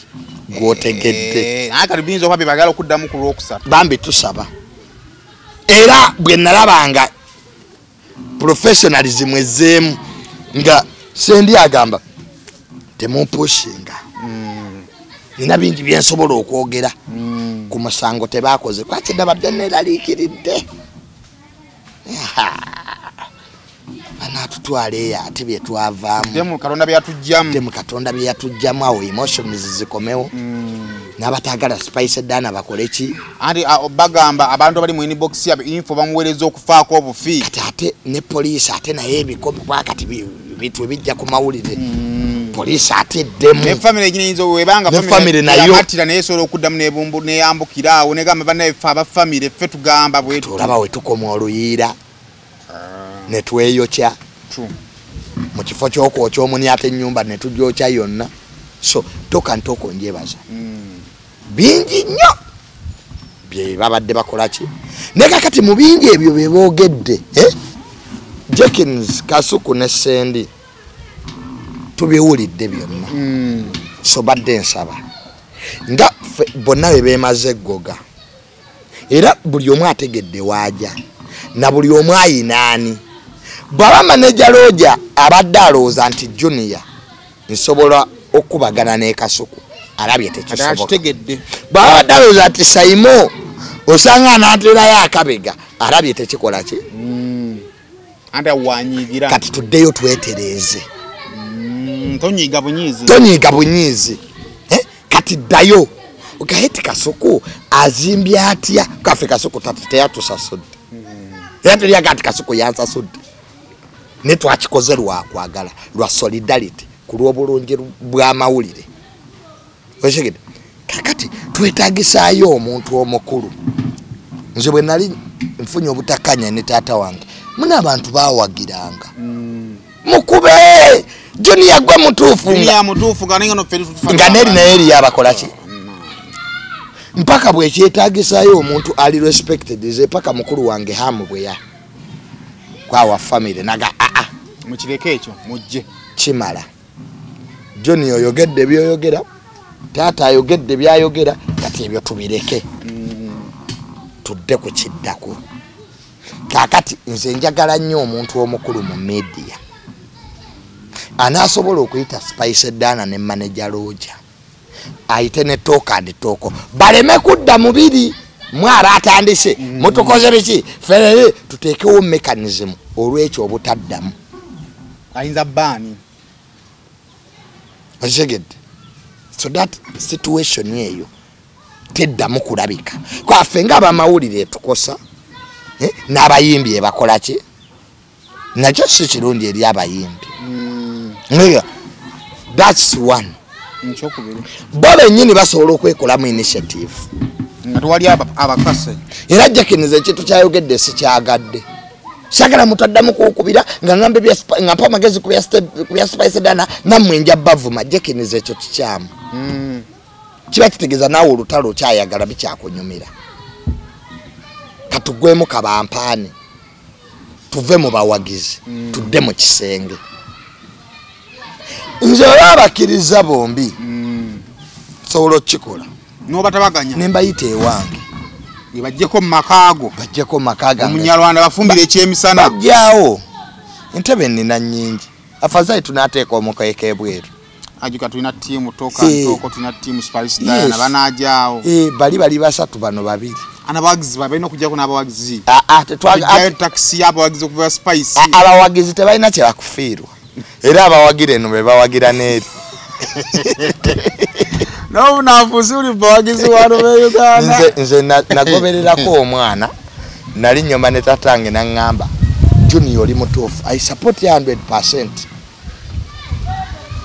gwotegedde akatibinza okwabe bagala okuddamu ku lwokusatu bambi tusaba era bwe nalabanga professionalism ezeemu nga Sendi agamba temupushinga nina bingi byensobola okwogera ku musango tebakoze kwakidda badde neraliikiridde anatutwala eyo ate bye twavaamu temu Katonda bye yatujjamu awo emotions zikomewo n'abatagala Spice Dana bakole ki andi bagamba abantu abali mu inbox ya info bamuweereza okufaako obufi kati ate ne police ate naye ebikomo bwakati bitu bijja ku mawulire police ate demu ne family nyine inzo webanga family nayo atira naye solo okuddamu nebumbu ne yambukira awo ne gamba banaye fa ba family ffe tugamba bwetu tulaba we tukoma oluyira ne tweyokya mu kifo ky'okwokya omuni ate ennyumba ne tugyokya yonna so toka ntoko njebaza bingi nnyo bye babadde bakola ki ne kakati mu bingi ebyo bye boogedde Jenkins Kasuku ne Sendi tubiwulidde byonna so badde nsaba nga bonna be beemaze eggoga era buli omu ategedde waaja na buli omu ayinaani bwaba manager Roja abadde alowooza nti Junior nsobola okubagana ne Kasuku alabye tekisoboka bwaba abadde alowooza nti Saimo osanga anaaterayo akabega alabye tekikola ki kati tuddeyo twetereeze tonyiga bunyiizi kati ddayo ogaheti Kasuku azimbye atya kafe Kasuku teyatusasudde era tolyaga nti Kasuku yansasudde ne twakikoze lwakwagala lwa solidarity ku lw'obulungi bw'amawulire oshegede kakati twetaagisaayo omuntu omukulu nze bwe nali nfunye obutakanya ne taata wange muna abantu baawagiranga mukube Junior gwe mutuufu nga neri naye eri yabakola ki mpaka bwe kyetaagisaayo omuntu ali respected ze paka mukulu wange hamu bweya kwawa family naga mukireke ekyo mujje kimala Junior oyogedde byoyogera taata ayogedde byayogera kati ebyo tubireke tudde ku kiddako kakati nze njagala nnyo omuntu omukulu mu media anaasobola okuyita Spice Dana ne manager Roja ayite ne toka and toko baleme kudda mubiri mwara atandise mutukoze biki ferere tutekewo mechanism olwekyo obutaddamu ayinza bani ajeged so that situation yeyo teddamu kulabika kwafe nga abamawulire tukosa n'abayimbi bakola ki nakyo si kirungi eri abayimbi that's one bobe nyini basobola okwekolamu initiative nga tuwali abakase era Jenkins ekintu kyayogedde sikyagadde sagala mutaddamu kukubira nga ngambe nga mpa magezi kubya Spice Dana nammwe nja bavuma Jenkins ekyo kikyamu kiba kitegeeza naawe olutalo kyayagala bikyakunyumira katugwemu kabampaani tuve mu bawagizi tudde mu kisenge nze olabakiriza bombi sobola okukikola n'obatabaganya ne mbayita ewange bajjeko mu makaago omunyalwanda bafumbire ekyemisana bajjawo entebe nina nnyingi afazayi tunaateeka omukeeka ebweru ajuka tulina team toka ntoko tulina team Spice Diana banajao bali basatu bano babiri anabagizi balina kujja kuna abawagizi tetwaga taxi yabo abagizi kuva Spice abawagizi tebalina kye bakufiirwa era abawagire no bebawagira neri no nafuzi uli bawagizi wano be Uganda nze nagobererako omwana nali nyoma ne tatange nangamba Junior oli mutuufu I support 100%.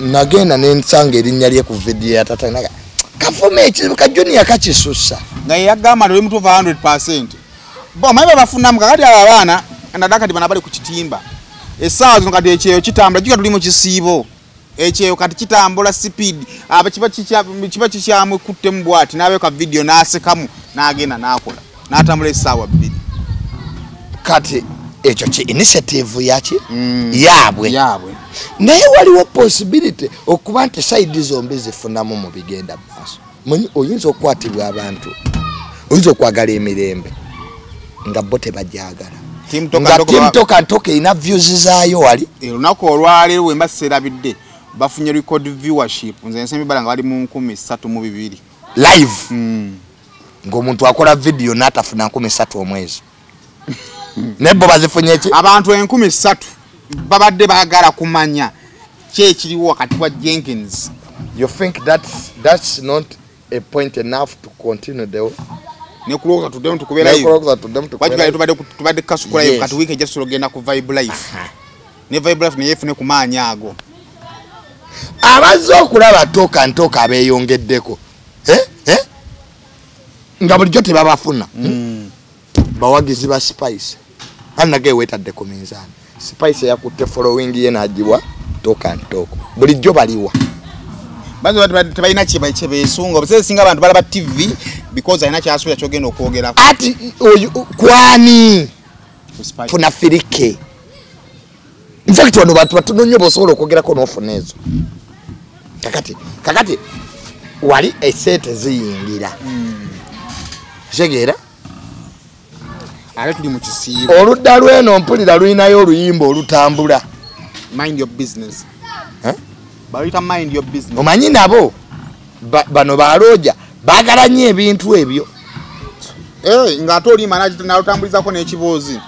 Nagenda nensanga erinnya lye ku video ya tata naga kafume ekizibu ka Junior kakisussa nga yagamba oli mutuufu 100%. Bo mayiba bafuna mukakati abaana ndadaka ndi banabali ku kitimba esaawa zino kati ekyeyo kitambula jika tuli mu kisiibo ekyeyo kati kitambula speed kiba kikyamu kutte mu bwati nabe ka video nasekamu nagenda nakola natambula esaawa 2 kati ekyo ki initiative yaki yabwe naye waliwo possibility okuba nti side zombi zifunamu mu bigenda maaso oyinza okukwatibwa abantu oyinza okwagala emirembe nga bo tebajagala Team Toka ina views zaayo wali lunaku olwaleero wemba serabidde bafunye record viewership nze nsembi bala nga bali mu 13,200 live ng'omuntu akola video n'atafuna 13 omwezi nebo bazifunye ki abantu 13,000 babadde baagala kumanya kyekiriwo wakati wa Jenkins. You think that's not a point enough to continue the nekuloka tudemu tukubera hiyo wajja tubadde kasukula hiyo kati wiki just logenda ku Vibe Life ne Vibe Life ne yefune kumanya ago abazo okulaba Toka abeyongeddeko nga bulijjo tebabafuna bawagizi ba Spice anage wetadde ku minzani Spice yakutte following ye najibwa Toka bulijjo baliwa bazo tebalina chebe esunga obusese singa abantu balaba TV because alina kyasuula kyogenda okwogera ati kwani funa firike infact wano bantu batunonye bosobola okwogerako n'ofuneezo kakati wali esente ziyingira segera ale tuli mu kisiibo oludda lweno mpulira luyinayo oluyimba olutambula mind your business balita mind your business omanyi nabo bano baloja bagala nnyo ebintu ebyo nga ate oli management nalutambulizaako n'ekiboozi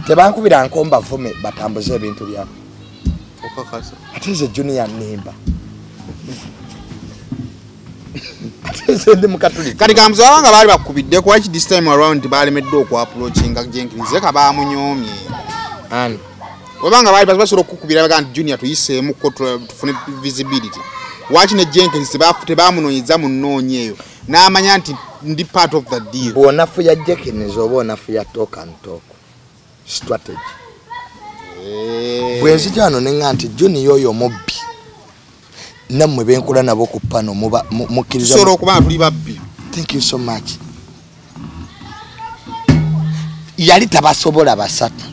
tebankubira nkomba vume batambuze ebintu byabo okakasa ate ze Junior nimba ate ze ndi mukatulika kati kambuza abanga baali bakubidde kwa this time around balemedde okwaprochinga Jenkins eka bamunyomye ani wabanga baali basobola okukubira baganda Junior tuyiseemu ko tufune visibility wachi ne Jenkins tebamunonyiza munnonye eyo n'amanya nti ndi part of the deal bwonafu ya Jenkins oba onafu ya Toka strategy bwenzijano nenga nti Junior oyo mubbi nammwe benkola nabo ku pano mukkiriza soro okuba tuli babbi. Thank you so much. Yali tabasobola basatu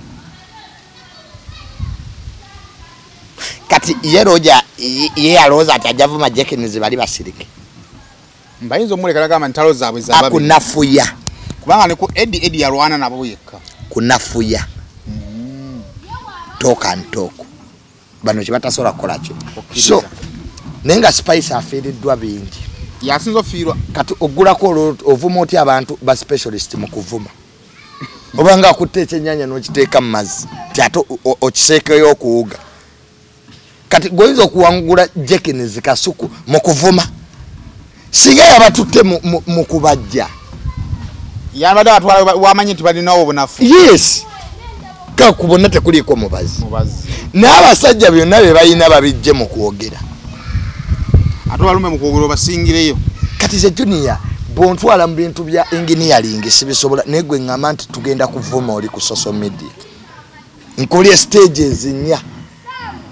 kati yeroja ye aloza atajavuma Jenkins bali basirike mbayinzo mulekala kama ntalo zaabwe zababi akunafuya kubanga ne ku Eddie yalwana nabo yekka kunafuya Toka bano kibatasola kola kyo so nenga Spice afiiriddwa bingi yasinzo fiirwa kati ogulako ovuma oti abantu ba specialist mu kuvuma obanga akutte ekyenyanya n'okiteeka mu mazzi kyato okiseekeyo okuwuga kati goyinza okuwangula Jenkins kasuku mu kuvuma singa yabatutte mu kubajja yabadde atwala wamanyi nti balinawo obunafu yes kakubona tekuliko mubazi n'abasajja byonna be balina babijje mu kwogera ate balume mu kwogera basingireyo kati ze Junior bontwala mu bintu bya engineering sibisobola negwe ngamba nti tugenda kuvuma oli ku social media nkolye stages nnya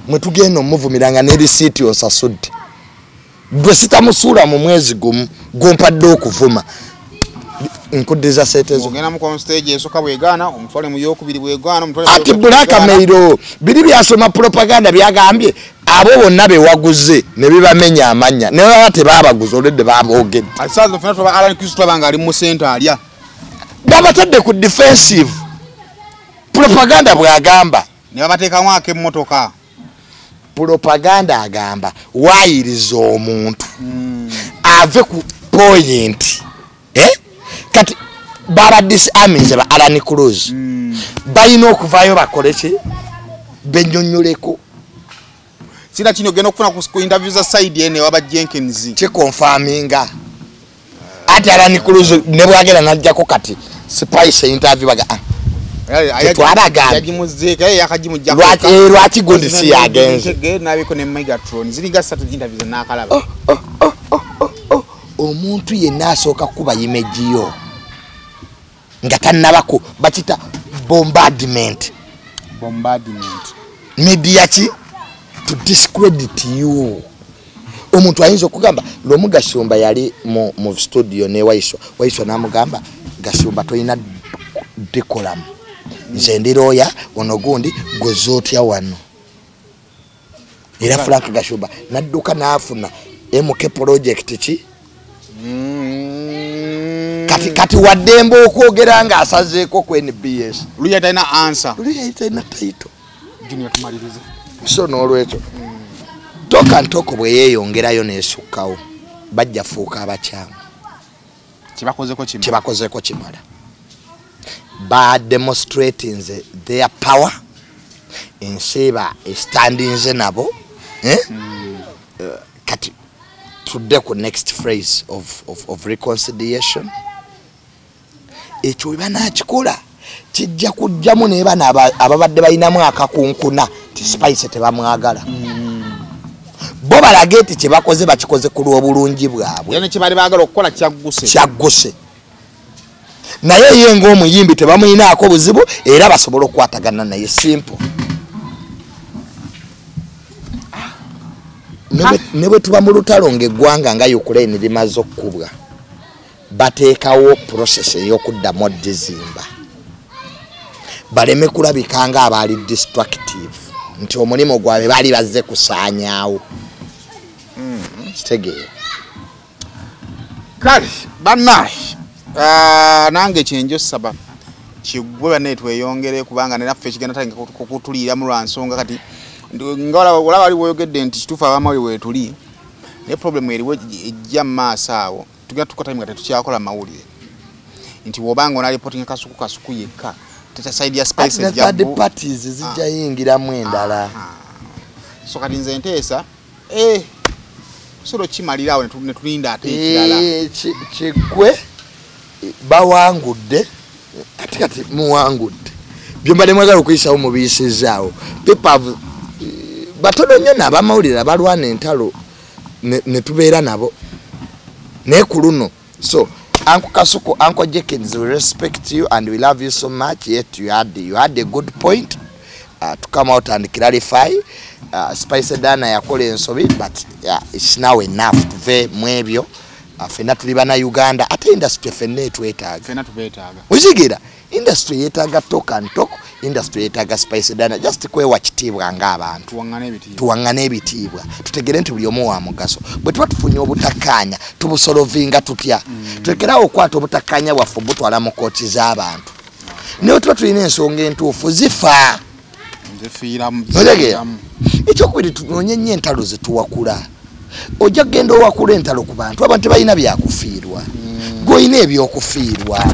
mwe tugenda omuvumiranga ne receipt osasudde gwe sitamusuula mu mwezi gumu gompadde okuvuma nkuddiza setezo ogenda mu on stage esoka bwegana omutwale mu yokubiri bwegana omutwale ati Black Mail biri byasoma propaganda byagambye abo bonna be waguze ne bibamenya amanya ne baba tebabaguze olede babogedde asazo fena toba Alan Kristo banga ali mu center alya babatadde ku defensive propaganda bwagamba ne babateeka mwake mmotoka propaganda agamba wayiriza omuntu ave ku point kati baba disarminze ba Alan Cruz bayino okuvayo bakole ki benyonyoleko sina kino geno kufuna ku interview za side ene waba Jenkins che confirminga ati Alan Cruz ne bwagera najjako kati spice interview baga yagimuzeka yakajimujja lwaki gondisi yagenze nabiko ne Megatron ziliga 3 interviews nakalaba omuntu yenna asooka kuba imejiyo nga tannabako bakita bombardment media ki to discredit you omuntu ayinza okugamba lomu Gashumba yali mu studio ne Waiswa namugamba Gashumba toyina decorum nze ndiroya ono gundi gozotya wano era Frank Gashumba nadduka naafuna MK project ki kati wadembo okwogera nga asazeeko ku NBS luya taina answer luya taina title junior tumalirize so n'olwekyo toka ntoko bwe yeeyongerayo neesukkawo bajja fuuka abakyamu kibakozeko kimala ba demonstrating their power ensiba standinze nabo kati tudde ku next phrase of reconciliation ekyo banakikola kijja kujjamu ne bana ababadde balinamu akakunkuna ti spice tebamwagala bo balageti kye bakoze bakikoze ku lw'obulungi bwabwe yana kibali bagala okukola kyagguse naye ye ng'omuyimbi tebamuyinaako buzibu era basobola okukwatagana naye simple ne bwe tuba mu lutalo ng'eggwanga nga Ukraine limaze okkubwa bateekawo process ey'okuddamu dizimba baleme kulabika nga abaali destructive nti omulimu gwabwe baali bazze kusaanyaawo kitegeera kale bannaye nange kyenjo saba kigwe banne tweyongere kubanga nenaffe ekigenda tange kutuliira mu lwansonga kati nga olaba wali woyogedde nti kituufu abamawuli weetuli naye problem eriwo ejja mu maaso awo tugenda tukotayimu nga tetukyakola mawulire nti wobanga onalipotinga kasuku yekka side ya spice third parties zijja yingiramu endala so kati nze nteesa solo kimalira awo ne tulinda ate ekirala kigwe bawangudde ate kati muwangudde byombadde mwagala okuyisawo mubiyisizaawo people batono nnyo n'abamawulire abalwana entalo ne tubeera nabo naye ku luno so Uncle Kasuku, Uncle Jenkins, we respect you and we love you so much. Yet you had a good point to come out and clarify. Spice Dana yakole ensobi, but it's now enough to ve mwebyo. Fena tulibana Uganda ate industry fene tuetaga. Fena tubetaga. Uzigira industry yetaga talk and talk, industry yetaga Spice Dana just kwewa kitibwa nga abantu. Tuwangane ebitibwa. Tutegere nti buli omu wa mugaso. Bwe tuba tufunye obutakanya tubusolovinga tutya. Tulekerawo okwata obutakanya bwaffe butwala mu kooti z'abantu. Naye tuba tulina ensonga entuufu zifa. Ekyokubiri tunoonye nnyo entalo zetuwakula. Ojja kugenda owakula entalo ku bantu abantu tebalina byakufiirwa gw'olina ebyokufiirwa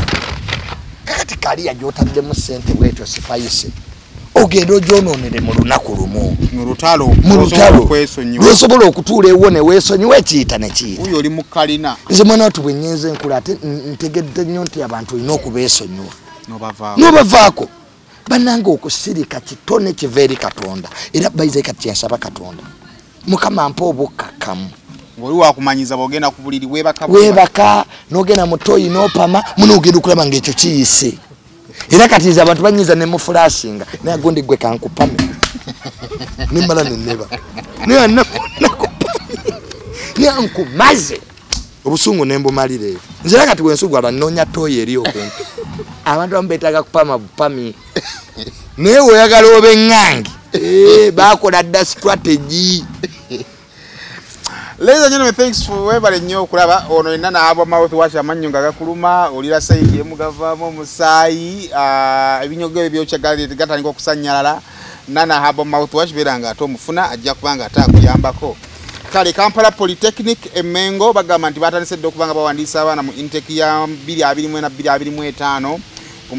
kakati kaliya gy'otaddemu ssente bwetyo sipayise ogenda ogyonoonere mu lunaku lumu mu lutalo lw'osobola okutuula ewo ne weesonyiwa ekiyita ne kiyita oyo oli mu kalina nze mwanaatu bwe nnyenze enkula ate ntegedde nnyo nti abantu olina okubeesonyiwa n'obavaako bannanga okusirika kitone kiva eri Katonda era bayize kati kyensaba Katonda Mukama mpa obukakamu oli wakumanyiza bogenda ku buliri webaka n'ogenda mutoyi n'opama munogenda okulaba ng'ekyo kiyise era katiza abantu banyiza ne mu flashinga naye gondi gwe kankupame nimmala neneba naye nakupame nyankumaze obusungu nembumalire nze kati wensugwala nnoonya toyi eri okumpi abantu bamu beetaaga kupama bupami naye weeyagala oba eŋŋange bakola dda strategy. Ladies and gentlemen, thanks for webale nnyo okulaba ono yenna n'abwa mouthwash amannyo nga gakuluma olira sayidi emu gavaamu omusaayi ebinyogo ebyo byokyagali gatandika okusanyalala Nana Habo mouthwash beranga atomufuna ajja kubanga atakuyambako. Kale Kampala Polytechnic Emengo bagamba nti batandise okubanga bawandiisa abaana mu intake ya 2024-2025 ku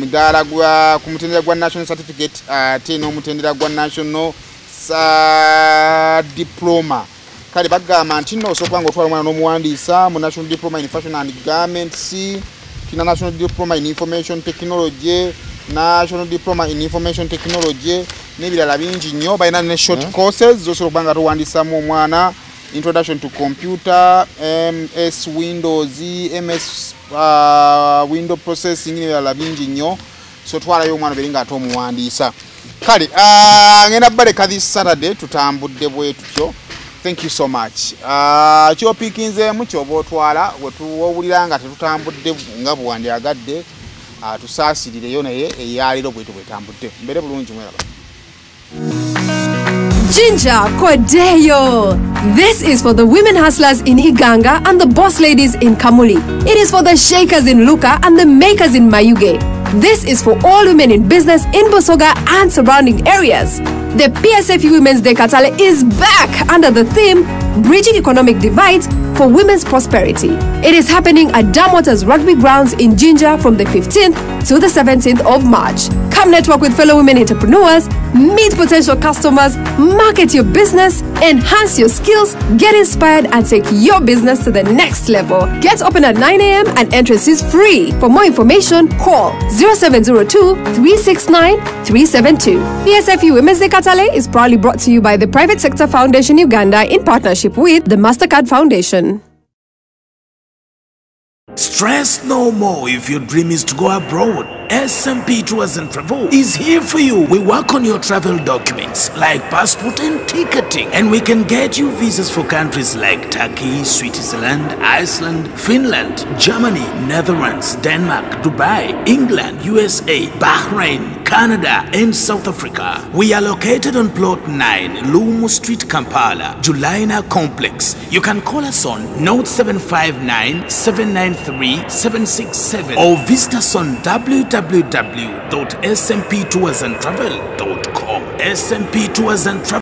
mutendera gwa national certificate ate n'omutendera gwa national diploma. Kale bagamba nti nno osokubanga otwala omwana n'omuwandiisa mu national diploma in fashion and garments, kina national diploma in information technology, national diploma in information technology n'ebirala bingi nnyo. Balina ne short courses zosobola okubanga towandiisaamu omwana. Introduction to computer, MS Windows, MS window processing n'ebirala bingi nnyo. So twalayo omwana beringa ate omuwandiisa. Kale ngenda baleka this Saturday tutambudde bwe tutyo. Thank you so much. Kyopikinzeemu kyoba otwala wetuwulira nga tetutambudde nga bwandyagadde tusaasirireyo naye eyaliro bwetu bwetambudde. Mbere bulungi mweraba. Ginger Cordeyo. This is for the women hustlers in Iganga and the boss ladies in Kamuli. It is for the shakers in Luka and the makers in Mayuge. This is for all women in business in Bosoga and surrounding areas. The PSFU Women's Day Katale is back under the theme Bridging Economic Divides for Women's Prosperity. It is happening at Damwater's Rugby Grounds in Ginger from the 15th to the 17th of March. Come network with fellow women entrepreneurs, meet potential customers, market your business, enhance your skills, get inspired and take your business to the next level. Get open at 9 a.m. and entrance is free. For more information, call 0702-369-372. PSFU Women's Day Katale is proudly brought to you by the Private Sector Foundation Uganda in partnership with the MasterCard Foundation. Stress no more if your dream is to go abroad. SMP Tours and Travel is here for you. We work on your travel documents like passport and ticketing, and we can get you visas for countries like Turkey, Switzerland, Iceland, Finland, Germany, Netherlands, Denmark, Dubai, England, USA, Bahrain, Canada, and South Africa. We are located on plot 9, Lumu Street, Kampala, Julaina Complex. You can call us on 0759-793-767 or visit us on www.smptoursandtravel.com. SMP Tours and Travel.